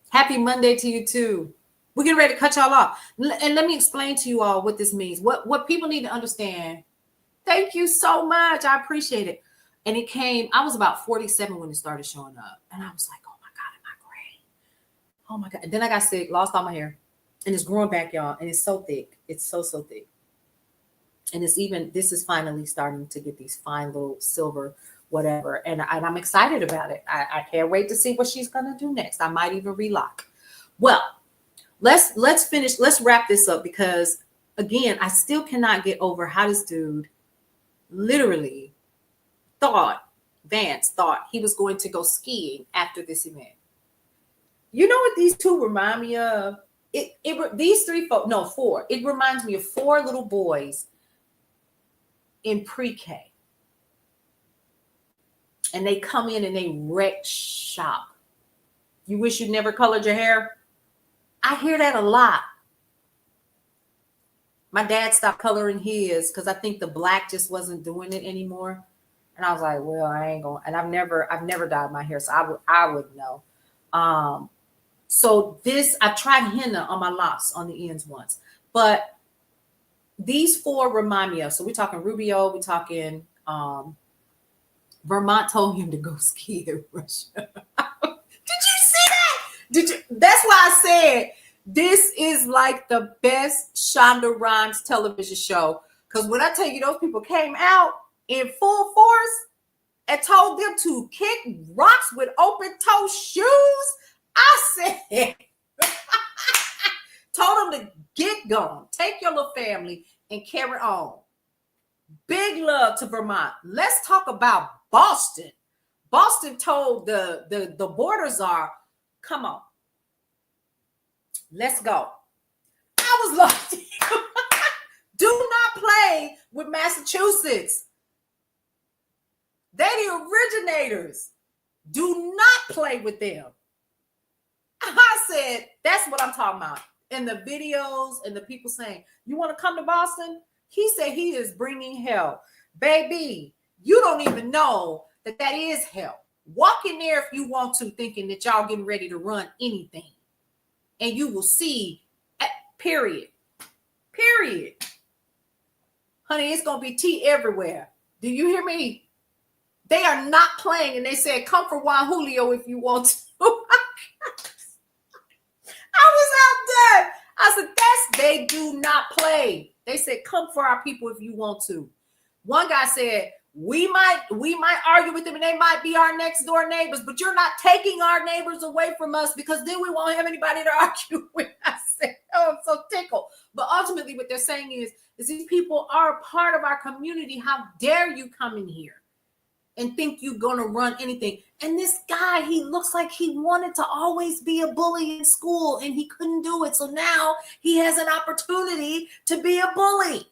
Happy Monday to you too. We're getting ready to cut y'all off. And let me explain to you all what this means. What people need to understand. Thank you so much. I appreciate it. And it came, I was about 47 when it started showing up. And I was like, oh my God, am I gray? Oh my God. And then I got sick, lost all my hair. And it's growing back, y'all. And it's so thick. It's so thick. And it's even, this is finally starting to get these fine little silver whatever. And I'm excited about it. I can't wait to see what she's going to do next. I might even relock. Well, let's finish. Let's wrap this up, because again, I still cannot get over how this dude literally Vance thought he was going to go skiing after this event. You know what these two remind me of? These four. It reminds me of four little boys in pre-K. And they come in and they wreck shop. You wish you'd never colored your hair? I hear that a lot. My dad stopped coloring his because I think the black just wasn't doing it anymore. And I was like, well, I ain't going. And I've never dyed my hair, so I would know. So I've tried henna on my locks on the ends once, but these four remind me of. So we're talking Rubio, we're talking Vermont told him to go ski in Russia. Did you see that? That's why I said this is like the best Shonda Rhimes television show. Because when I tell you those people came out in full force and told them to kick rocks with open toe shoes, I said, told them to get going, take your little family and carry on. Big love to Vermont. Let's talk about Boston. Boston told the border czar, come on, let's go. I was like, do not play with Massachusetts. They the originators. Do not play with them. I said, that's what I'm talking about. In the videos and the people saying, you want to come to Boston? He said he is bringing hell. Baby, you don't even know that is hell. Walk in there if you want to, thinking that y'all getting ready to run anything. And you will see, period. Honey, it's going to be tea everywhere. Do you hear me? They are not playing. And they said, come for Juan Julio if you want to. I was out there. I said, they do not play. They said, come for our people if you want to. One guy said, we might argue with them and they might be our next door neighbors, but you're not taking our neighbors away from us, because then we won't have anybody to argue with. I said, oh, I'm so tickled. But ultimately what they're saying is these people are a part of our community. How dare you come in here and think you're going to run anything? And this guy, he looks like he wanted to always be a bully in school and he couldn't do it. So now he has an opportunity to be a bully.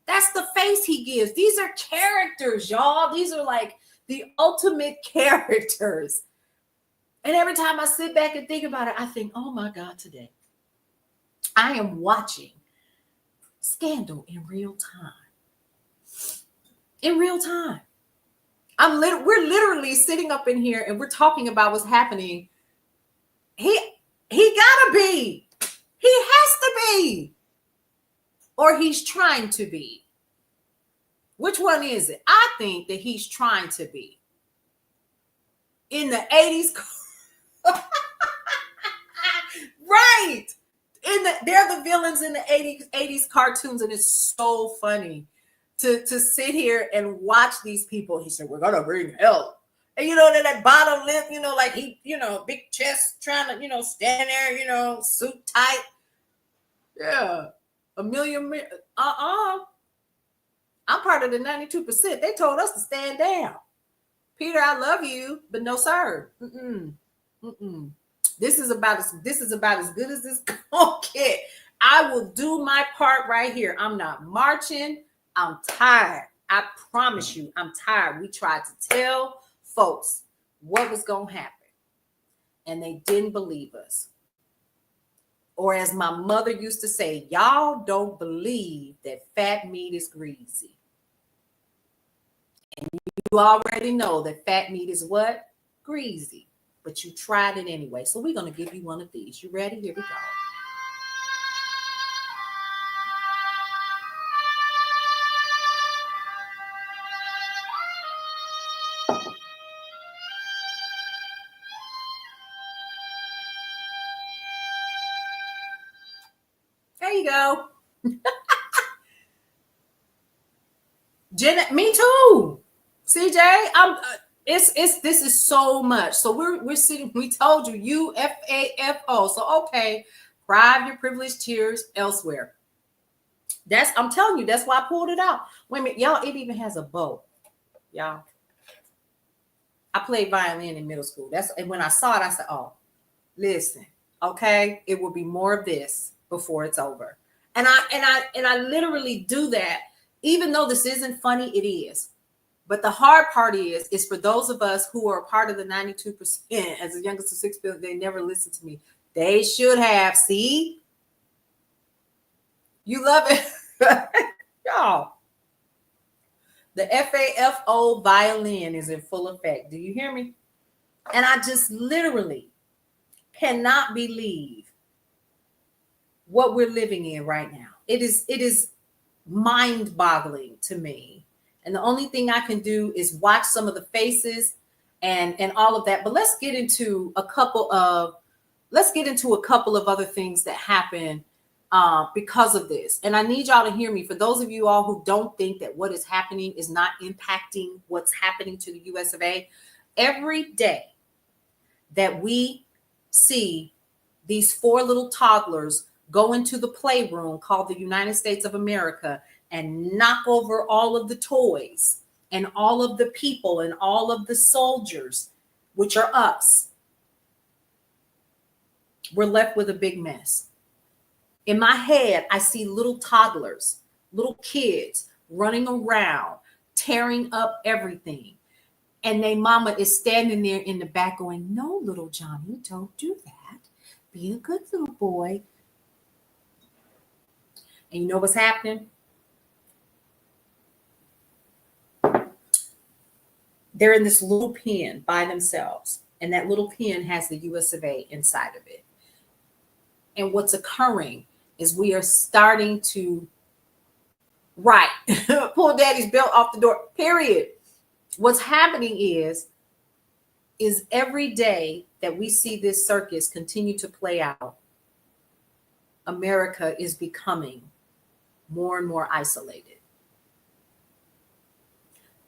That's the face he gives. These are characters, y'all. These are like the ultimate characters. And every time I sit back and think about it, I think, oh my God, today I am watching Scandal in real time. In real time. We're literally sitting up in here and we're talking about what's happening. He gotta be. He has to be. Or he's trying to be. Which one is it? I think that he's trying to be. In the 80s. Right. They're the villains in the 80s cartoons, and it's so funny to sit here and watch these people. He said, we're gonna bring hell. And that bottom lip, like he, big chest, trying to, stand there, suit tight. Yeah. A million. I'm part of the 92%. They told us to stand down. Peter, I love you, but no, sir. This is about as good as this gonna get. I will do my part right here. I'm not marching. I'm tired. I promise you, I'm tired. We tried to tell folks what was gonna happen, and they didn't believe us. Or as my mother used to say, y'all don't believe that fat meat is greasy. And you already know that fat meat is what? Greasy. But you tried it anyway. So we're going to give you one of these. You ready? Here we go. There you go. Jenna, me too. CJ, this is so much. So we're sitting, we told you UFAFO. So okay, cry your privileged tears elsewhere. I'm telling you, that's why I pulled it out. Wait a minute, y'all, it even has a bow. Y'all. I played violin in middle school. And when I saw it, I said, oh, listen, okay, it will be more of this before it's over. And I literally do that. Even though this isn't funny, it is. But the hard part is for those of us who are a part of the 92%, as the youngest of six, they never listen to me. They should have. See? You love it. Y'all. The FAFO violin is in full effect. Do you hear me? And I just literally cannot believe what we're living in right now. It is mind-boggling to me. And the only thing I can do is watch some of the faces and all of that. But let's get into a couple of other things that happen because of this. And I need y'all to hear me. For those of you all who don't think that what is happening is not impacting what's happening to the US of A, every day that we see these four little toddlers go into the playroom called the United States of America and knock over all of the toys and all of the people and all of the soldiers, which are us, we're left with a big mess. In my head, I see little toddlers, little kids running around, tearing up everything. And their mama is standing there in the back going, no, little Johnny, don't do that. Be a good little boy. And you know what's happening? They're in this little pen by themselves. And that little pen has the US of A inside of it. And what's occurring is we are starting to, pull daddy's belt off the door, period. What's happening is every day that we see this circus continue to play out, America is becoming more and more isolated.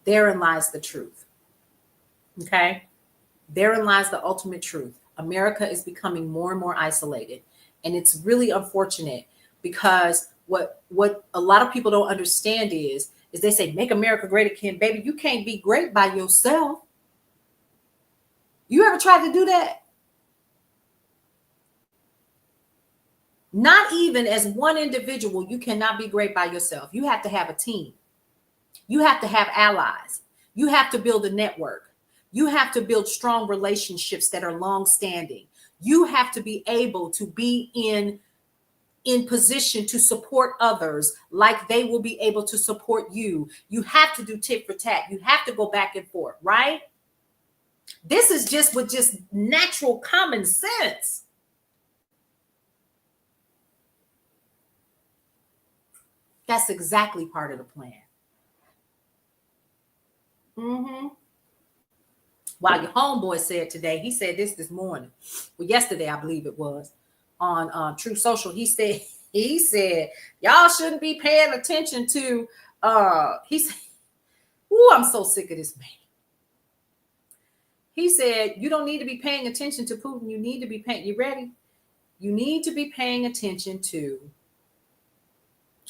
Therein lies the truth. Okay? Therein lies the ultimate truth. America is becoming more and more isolated. And it's really unfortunate because what a lot of people don't understand is they say, make America great again, baby. You can't be great by yourself. You ever tried to do that? Not even as one individual, you cannot be great by yourself. You have to have a team. You have to have allies. You have to build a network. You have to build strong relationships that are long-standing. You have to be able to be in position to support others like they will be able to support you. You have to do tit for tat. You have to go back and forth, right? This is just with just natural common sense. That's exactly part of the plan. While your homeboy said today, he said this morning, well, yesterday, I believe it was, on True Social, he said, y'all shouldn't be paying attention to, he said, I'm so sick of this man. He said, you don't need to be paying attention to Putin. You need to be paying, you ready? You need to be paying attention to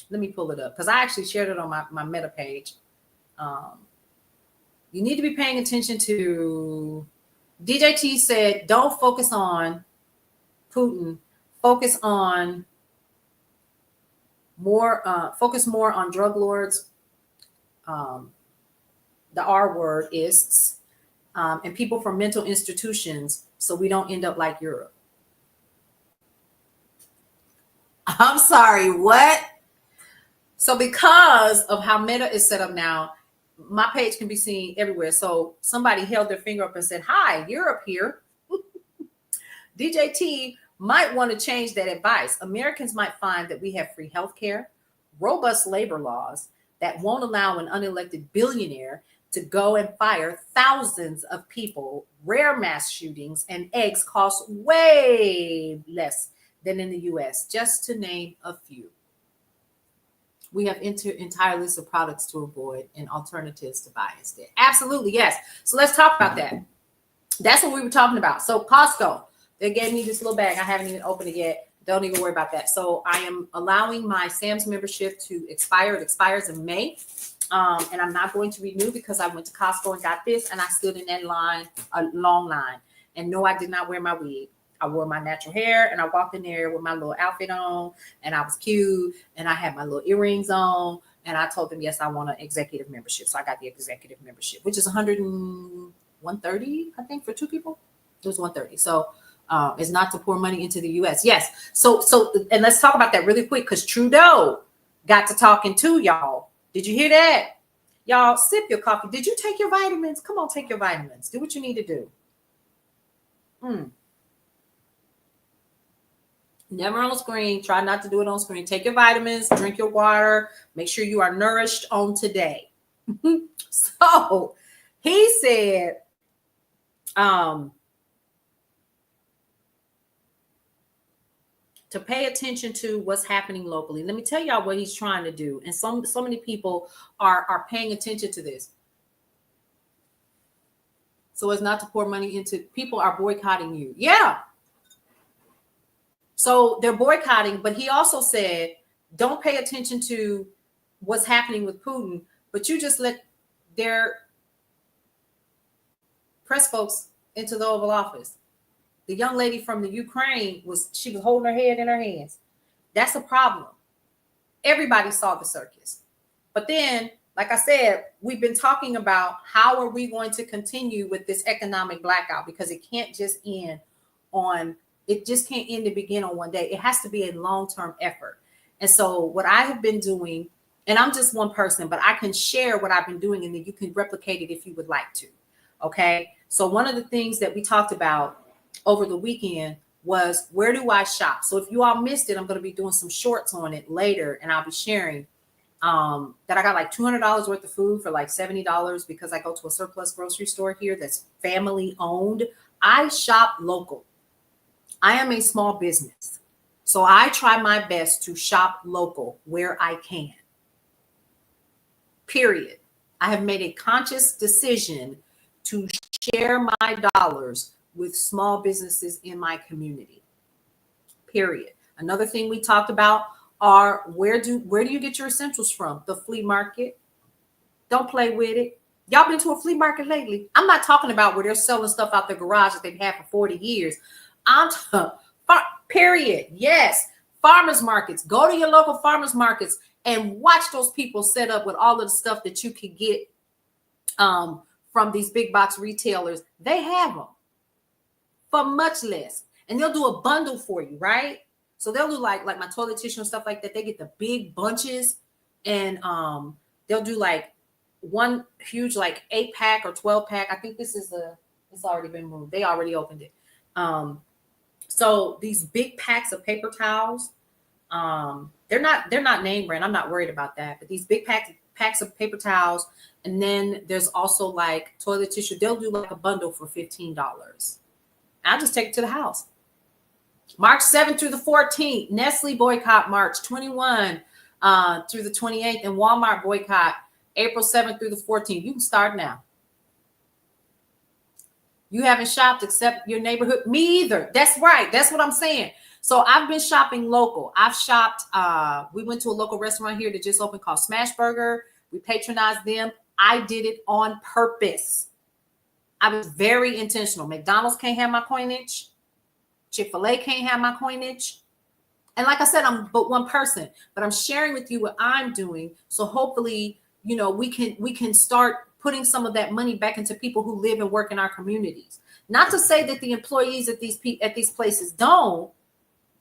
Let me pull it up because I actually shared it on my Meta page. You need to be paying attention to, DJT said, don't focus on Putin, focus more on drug lords, the R word ists, and people from mental institutions, so we don't end up like Europe. I'm sorry, what? So because of how Meta is set up now, my page can be seen everywhere. So somebody held their finger up and said, hi, Europe here. DJT might want to change that advice. Americans might find that we have free healthcare, robust labor laws that won't allow an unelected billionaire to go and fire thousands of people. Rare mass shootings and eggs cost way less than in the US, just to name a few. We have entire list of products to avoid and alternatives to buy instead. Absolutely, yes. So let's talk about that. That's what we were talking about. So Costco, they gave me this little bag. I haven't even opened it yet. Don't even worry about that. So I am allowing my Sam's membership to expire. It expires in May. And I'm not going to renew because I went to Costco and got this, and I stood in that line, a long line. And no, I did not wear my wig. I wore my natural hair, and I walked in there with my little outfit on, and I was cute, and I had my little earrings on, and I told them, yes, I want an executive membership. So I got the executive membership, which is $130, I think, for two people. It was $130. So it's not to pour money into the U.S. Yes. So, and let's talk about that really quick, because Trudeau got to talking too, y'all. Did you hear that? Y'all, sip your coffee. Did you take your vitamins? Come on, take your vitamins. Do what you need to do. Never on screen. Try not to do it on screen. Take your vitamins, drink your water. Make sure you are nourished on today. So he said, to pay attention to what's happening locally. Let me tell y'all what he's trying to do. And so many people are paying attention to this. So as not to pour money into, people are boycotting you. Yeah. So they're boycotting, but he also said, don't pay attention to what's happening with Putin, but you just let their press folks into the Oval Office. The young lady from the Ukraine she was holding her head in her hands. That's a problem. Everybody saw the circus. But then, like I said, we've been talking about how are we going to continue with this economic blackout, because it can't just end it just can't end and begin on one day. It has to be a long-term effort. And so what I have been doing, and I'm just one person, but I can share what I've been doing, and then you can replicate it if you would like to. Okay. So one of the things that we talked about over the weekend was, where do I shop? So if you all missed it, I'm going to be doing some shorts on it later, and I'll be sharing that I got like $200 worth of food for like $70 because I go to a surplus grocery store here that's family owned. I shop local. I am a small business, so I try my best to shop local where I can. Period. I have made a conscious decision to share my dollars with small businesses in my community. Period. Another thing we talked about are, where do you get your essentials from? The flea market. Don't play with it. Y'all been to a flea market lately? I'm not talking about where they're selling stuff out their garage that they've had for 40 years. Period. Yes. Farmers markets. Go to your local farmers markets and watch those people set up with all of the stuff that you could get from these big box retailers. They have them for much less, and they'll do a bundle for you, right? So they'll do like my toilet tissue and stuff like that. They get the big bunches, and they'll do like one huge like 8-pack or 12-pack. I think it's already been moved. They already opened it. So these big packs of paper towels, they're not name brand. I'm not worried about that. But these big packs of paper towels, and then there's also like toilet tissue. They'll do like a bundle for $15. I'll just take it to the house. March 7th through the 14th, Nestle boycott March 21 through the 28th, and Walmart boycott April 7th through the 14th. You can start now. You haven't shopped except your neighborhood. Me either. That's right. That's what I'm saying. So I've been shopping local. I've shopped, we went to a local restaurant here that just opened called Smash Burger. We patronized them. I did it on purpose. I was very intentional. McDonald's can't have my coinage. Chick-fil-A can't have my coinage. And like I said, I'm but one person, but I'm sharing with you what I'm doing. So hopefully, you know, we can start putting some of that money back into people who live and work in our communities. Not to say that the employees at these places don't,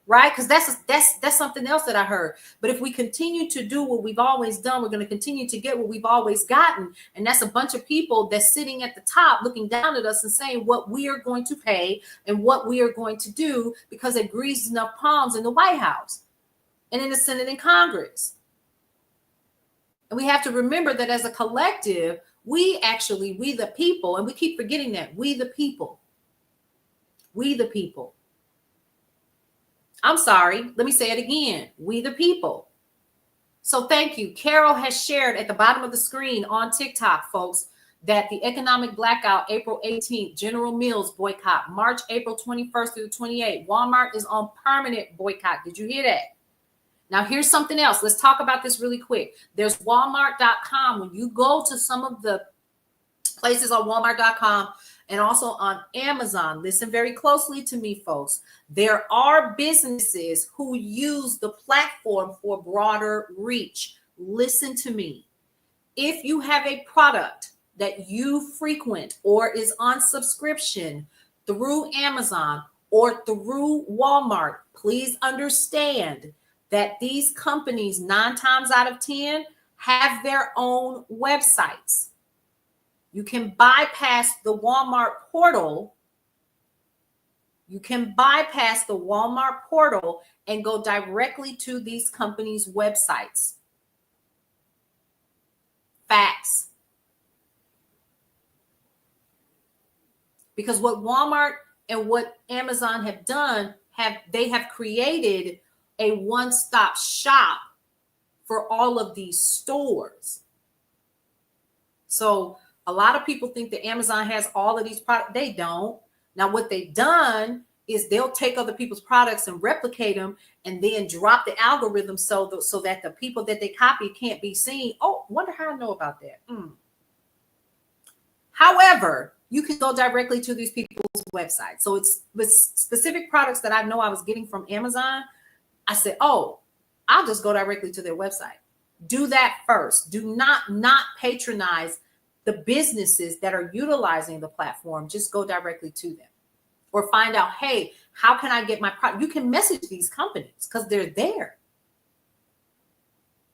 right? Because that's something else that I heard. But if we continue to do what we've always done, we're going to continue to get what we've always gotten. And that's a bunch of people that's sitting at the top looking down at us and saying what we are going to pay and what we are going to do because it greases enough palms in the White House and in the Senate and Congress. And we have to remember that as a collective, we the people, and we keep forgetting that, we the people. I'm sorry. Let me say it again. We the people. So thank you. Carol has shared at the bottom of the screen on TikTok, folks, that the economic blackout, April 18th, General Mills boycott, March, April 21st through the 28th. Walmart is on permanent boycott. Did you hear that? Now, here's something else. Let's talk about this really quick. There's Walmart.com. When you go to some of the places on Walmart.com, and also on Amazon, listen very closely to me, folks. There are businesses who use the platform for broader reach. Listen to me. If you have a product that you frequent or is on subscription through Amazon or through Walmart, please understand that these companies 9 times out of 10 have their own websites. You can bypass the Walmart portal. You can bypass the Walmart portal and go directly to these companies' websites. Facts. Because what Walmart and what Amazon have done, they have created a one-stop shop for all of these stores. So a lot of people think that Amazon has all of these products. They don't. Now, what they've done is they'll take other people's products and replicate them and then drop the algorithm so that the people that they copy can't be seen. Oh, wonder how I know about that. However, you can go directly to these people's websites. So it's with specific products that I know I was getting from Amazon. I said, oh, I'll just go directly to their website. Do that first. Do not patronize the businesses that are utilizing the platform. Just go directly to them or find out, hey, how can I get my product? You can message these companies because they're there.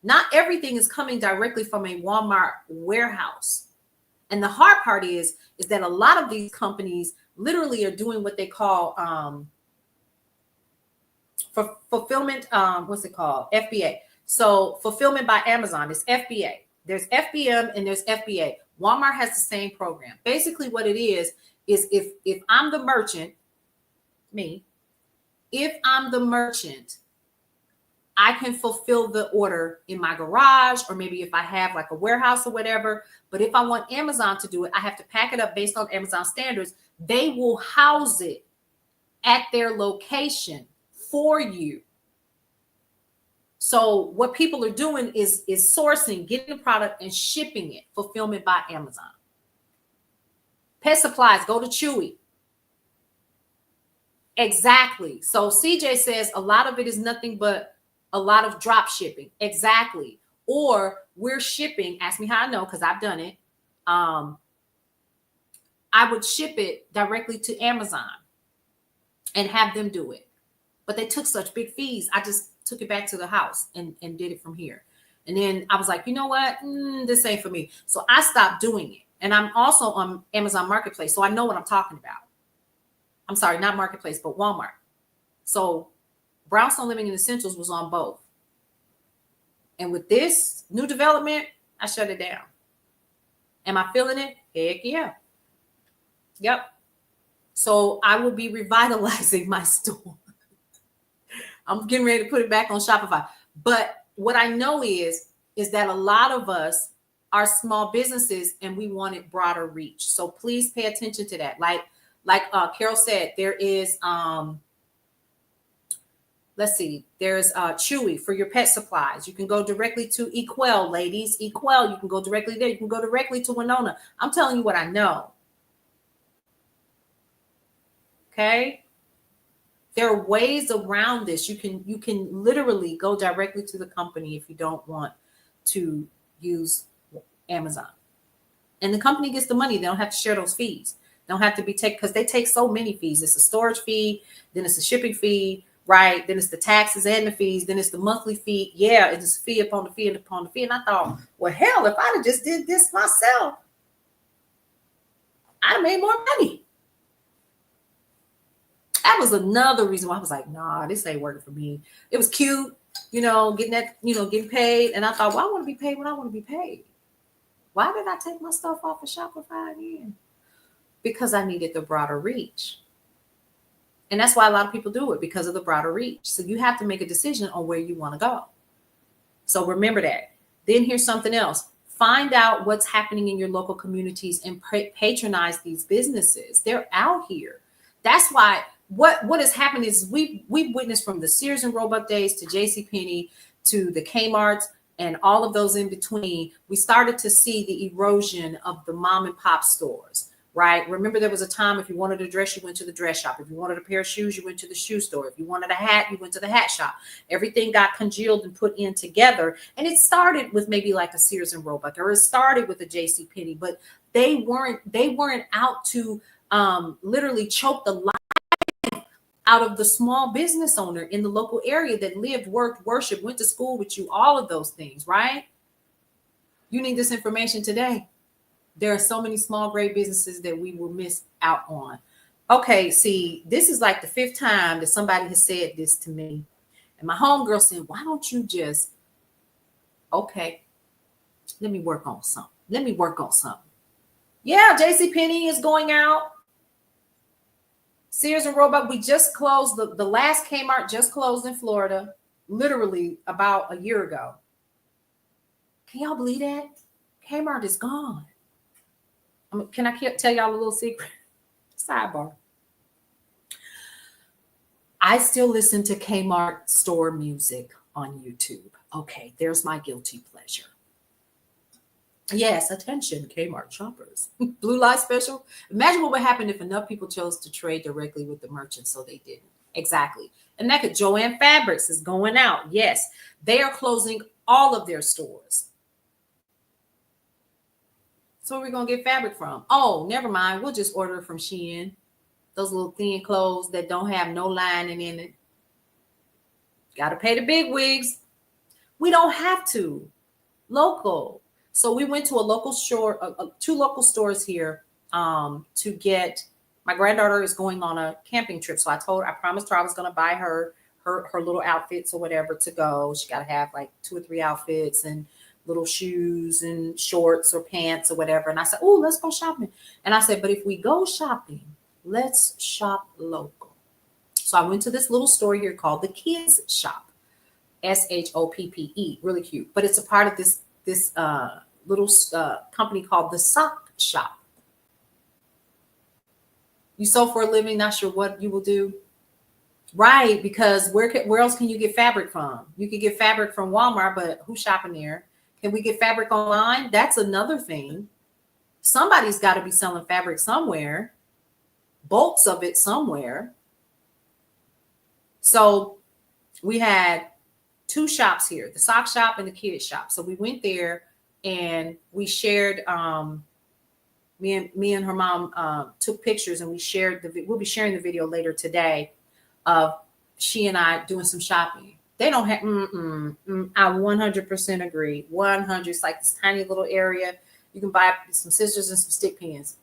Not everything is coming directly from a Walmart warehouse. And the hard part is that a lot of these companies literally are doing what they call for fulfillment, what's it called? FBA. So fulfillment by Amazon is FBA. There's FBM and there's FBA. Walmart has the same program. Basically what it is if I'm the merchant, if I'm the merchant, I can fulfill the order in my garage, or maybe if I have like a warehouse or whatever. But if I want Amazon to do it, I have to pack it up based on Amazon standards. They will house it at their location for you. So what people are doing is sourcing, getting the product and shipping it, fulfillment by Amazon. Pet supplies, go to Chewy. Exactly. So CJ says a lot of it is nothing but a lot of drop shipping. Exactly. Or we're shipping, ask me how I know, because I've done it. I would ship it directly to Amazon and have them do it. But they took such big fees. I just took it back to the house and did it from here. And then I was like, you know what? This ain't for me. So I stopped doing it. And I'm also on Amazon Marketplace. So I know what I'm talking about. I'm sorry, not Marketplace, but Walmart. So Brownstone Living in Essentials was on both. And with this new development, I shut it down. Am I feeling it? Heck yeah. Yep. So I will be revitalizing my store. I'm getting ready to put it back on Shopify. But what I know is that a lot of us are small businesses and we wanted broader reach. So please pay attention to that. Like Carol said, there is let's see, there's Chewy for your pet supplies. You can go directly to Equell, ladies. Equell, you can go directly there. You can go directly to Winona. I'm telling you what I know. Okay. There are ways around this. You can literally go directly to the company if you don't want to use Amazon. And the company gets the money. They don't have to share those fees. They don't have to be taken because they take so many fees. It's a storage fee, then it's a shipping fee, right? Then it's the taxes and the fees. Then it's the monthly fee. Yeah, it's a fee upon the fee and upon the fee. And I thought, well, hell, if I'd have just did this myself, I'd have made more money. That was another reason why I was like, nah, this ain't working for me. It was cute, getting that, getting paid. And I thought, well, I want to be paid when I want to be paid. Why did I take my stuff off of Shopify again? Because I needed the broader reach. And that's why a lot of people do it, because of the broader reach. So you have to make a decision on where you want to go. So remember that. Then here's something else. Find out what's happening in your local communities and patronize these businesses. They're out here. That's why what has happened is we've witnessed from the Sears and Roebuck days to JCPenney to the Kmart's and all of those in between. We started to see the erosion of the mom and pop stores, right? Remember, there was a time if you wanted a dress, you went to the dress shop. If you wanted a pair of shoes, you went to the shoe store. If you wanted a hat, you went to the hat shop. Everything got congealed and put in together. And it started with maybe like a Sears and Roebuck, or it started with a JCPenney, but they weren't out to literally choke the life out of the small business owner in the local area that lived, worked, worshiped, went to school with you, all of those things, right? You need this information today. There are so many small, great businesses that we will miss out on. Okay, see, this is like the 5th time that somebody has said this to me. And my homegirl said, why don't you just, okay, let me work on something. Yeah, JCPenney is going out. Sears and Roebuck, we just closed. The last Kmart just closed in Florida, literally about a year ago. Can y'all believe that? Kmart is gone. Can I tell y'all a little secret? Sidebar. I still listen to Kmart store music on YouTube. Okay, there's my guilty pleasure. Yes, attention, Kmart shoppers. Blue light special. Imagine what would happen if enough people chose to trade directly with the merchants, so they didn't. Exactly. And that could, Joann Fabrics is going out. Yes, they are closing all of their stores. So where are we going to get fabric from? Oh, never mind. We'll just order from Shein. Those little thin clothes that don't have no lining in it. Got to pay the big wigs. We don't have to. Local. So we went to a local store, 2 local stores here to get, my granddaughter is going on a camping trip. So I promised her I was going to buy her little outfits or whatever to go. She got to have like 2 or 3 outfits and little shoes and shorts or pants or whatever. And I said, oh, let's go shopping. And I said, but if we go shopping, let's shop local. So I went to this little store here called the Kids Shop, SHOPPE, really cute. But it's a part of this little company called the Sock Shop. You sew for a living, not sure what you will do. Right, because where else can you get fabric from? You could get fabric from Walmart, but who's shopping there? Can we get fabric online? That's another thing. Somebody's got to be selling fabric somewhere, bulks of it somewhere. So we had 2 shops here, the sock shop and the kids shop. So we went there and we shared, me and her mom took pictures, and we shared we'll be sharing the video later today of she and I doing some shopping. They don't have, I 100% agree. 100, it's like this tiny little area. You can buy some scissors and some stick pins.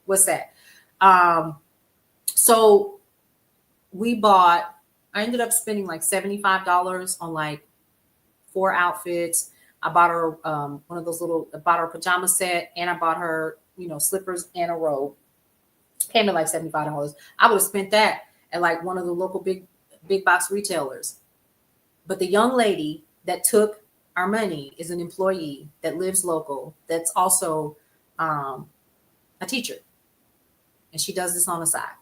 What's that? So I ended up spending like $75 on like 4 outfits. I bought her one of those I bought her a pajama set, and I bought her, slippers and a robe. Came to like $75. I would have spent that at like one of the local big box retailers. But the young lady that took our money is an employee that lives local, that's also a teacher. And she does this on the side.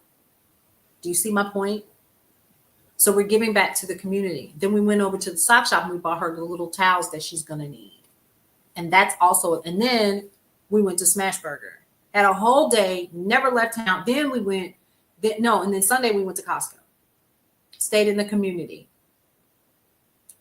Do you see my point? So we're giving back to the community. Then we went over to the sock shop and we bought her the little towels that she's going to need. And that's also, and then we went to Smashburger. Had a whole day, never left town. Then we went, and then Sunday we went to Costco. Stayed in the community.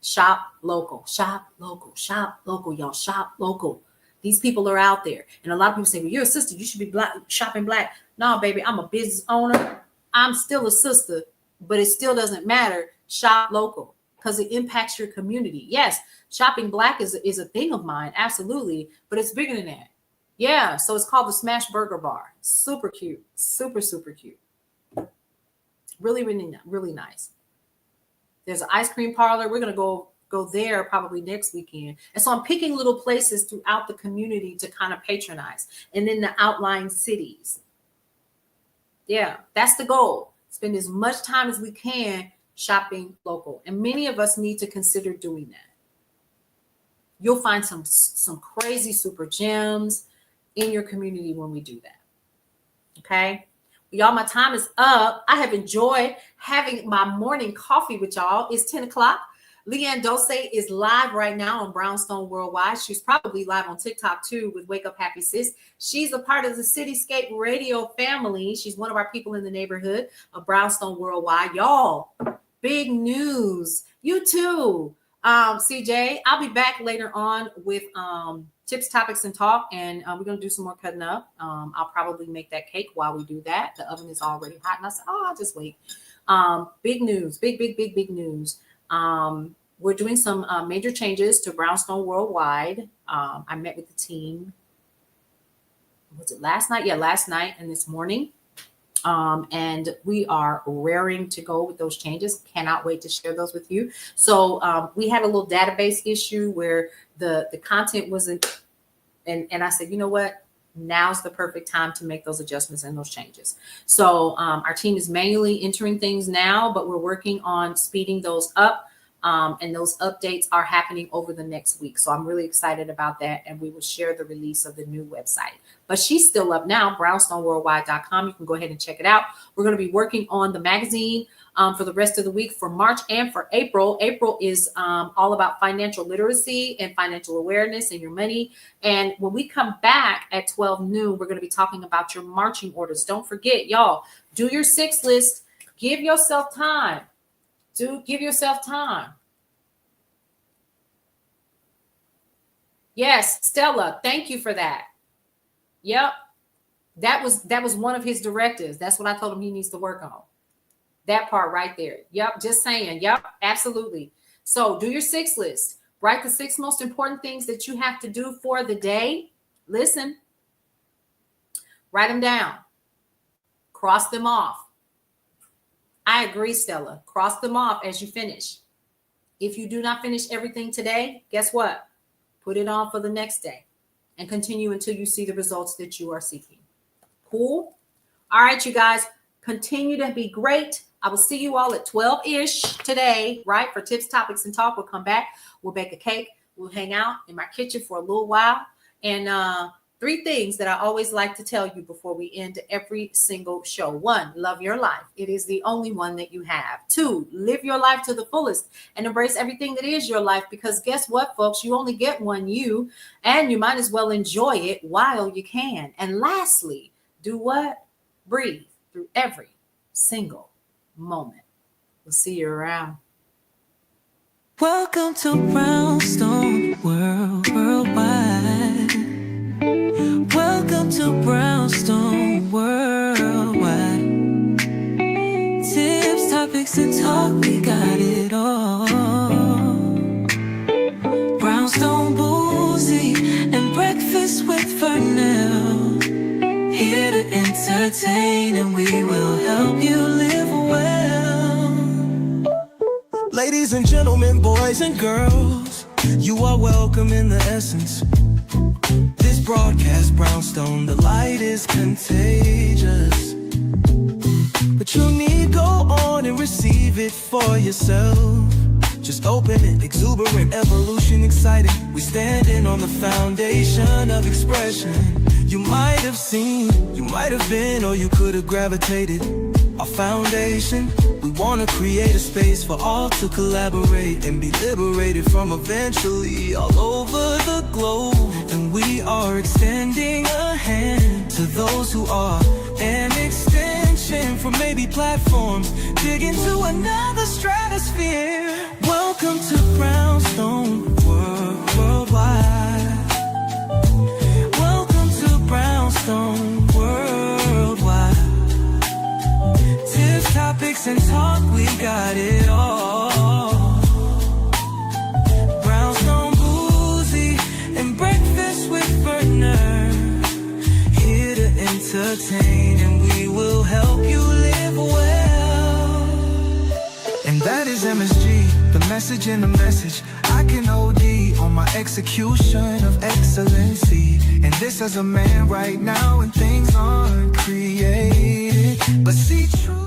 Shop local, shop local, shop local, y'all. Shop local. These people are out there. And a lot of people say, well, you're a sister. You should be shopping black. No, baby, I'm a business owner. I'm still a sister, but it still doesn't matter. Shop local because it impacts your community. Yes, shopping black is a thing of mine. Absolutely. But it's bigger than that. Yeah. So it's called the Smashburger Bar. Super cute. Super, super cute. Really, really, really nice. There's an ice cream parlor. We're going to go there probably next weekend. And so I'm picking little places throughout the community to kind of patronize. And then the outlying cities. Yeah, that's the goal. Spend as much time as we can shopping local. And many of us need to consider doing that. You'll find some crazy super gems in your community when we do that. Okay? Y'all, my time is up. I have enjoyed having my morning coffee with y'all. It's 10 o'clock. Leanne Dose is live right now on Brownstone Worldwide. She's probably live on TikTok too with Wake Up Happy Sis. She's a part of the Cityscape Radio family. She's one of our people in the neighborhood of Brownstone Worldwide. Y'all, big news. You too, CJ. I'll be back later on with tips, topics, and talk, and we're going to do some more cutting up. I'll probably make that cake while we do that. The oven is already hot, and I said, I'll just wait. Big news, big news. We're doing some major changes to Brownstone Worldwide. I met with the team. Was it last night? Yeah, last night and this morning. And we are raring to go with those changes. Cannot wait to share those with you. So we had a little database issue where the content wasn't, and I said, you know what? Now's the perfect time to make those adjustments and those changes. So our team is manually entering things now, but we're working on speeding those up. And those updates are happening over the next week. So I'm really excited about that. And we will share the release of the new website. But she's still up now, brownstoneworldwide.com. You can go ahead and check it out. We're going to be working on the magazine for the rest of the week for March and for April. April is all about financial literacy and financial awareness and your money. And when we come back at 12 noon, we're going to be talking about your marching orders. Don't forget, y'all, do your 6 list. Give yourself time. Give yourself time. Yes, Stella, thank you for that. Yep. That was one of his directives. That's what I told him he needs to work on. That part right there. Yep, just saying. Yep, absolutely. So do your 6 list. Write the 6 most important things that you have to do for the day. Listen. Write them down. Cross them off. I agree, Stella. Cross them off as you finish. If you do not finish everything today, guess what? Put it on for the next day and continue until you see the results that you are seeking. Cool? All right, you guys, continue to be great. I will see you all at 12-ish today, right? For tips, topics, and talk. We'll come back. We'll bake a cake. We'll hang out in my kitchen for a little while. And 3 things that I always like to tell you before we end every single show. 1, love your life. It is the only one that you have. 2, live your life to the fullest and embrace everything that is your life, because guess what, folks? You only get one you, and you might as well enjoy it while you can. And lastly, do what? Breathe through every single moment. We'll see you around. Welcome to Brownstone Worldwide. Welcome to Brownstone Worldwide. Tips, topics, and talk, we got it all. Brownstone Boozy and Breakfast with Vernell. Here to entertain, and we will help you live well. Ladies and gentlemen, boys and girls, you are welcome in the essence. This broadcast, Brownstone, the light is contagious. But you'll need go on and receive it for yourself. Just open it, exuberant, evolution, exciting. We standing on the foundation of expression. You might have seen, you might have been, or you could have gravitated. our foundation. We wanna create a space for all to collaborate and be liberated from eventually all over the globe. And we are extending a hand to those who are an extension from maybe platforms, dig into another stratosphere. Welcome to Brownstone Worldwide. Welcome to Brownstone Worldwide. Tips, topics, and talk, we got it all. Brownstone Boozy and Breakfast with Bernard, here to entertain, and we will help you live well. And that is MSG, the message in the message. I can OD on my execution of excellency. And this as a man right now, and things aren't created, but see true.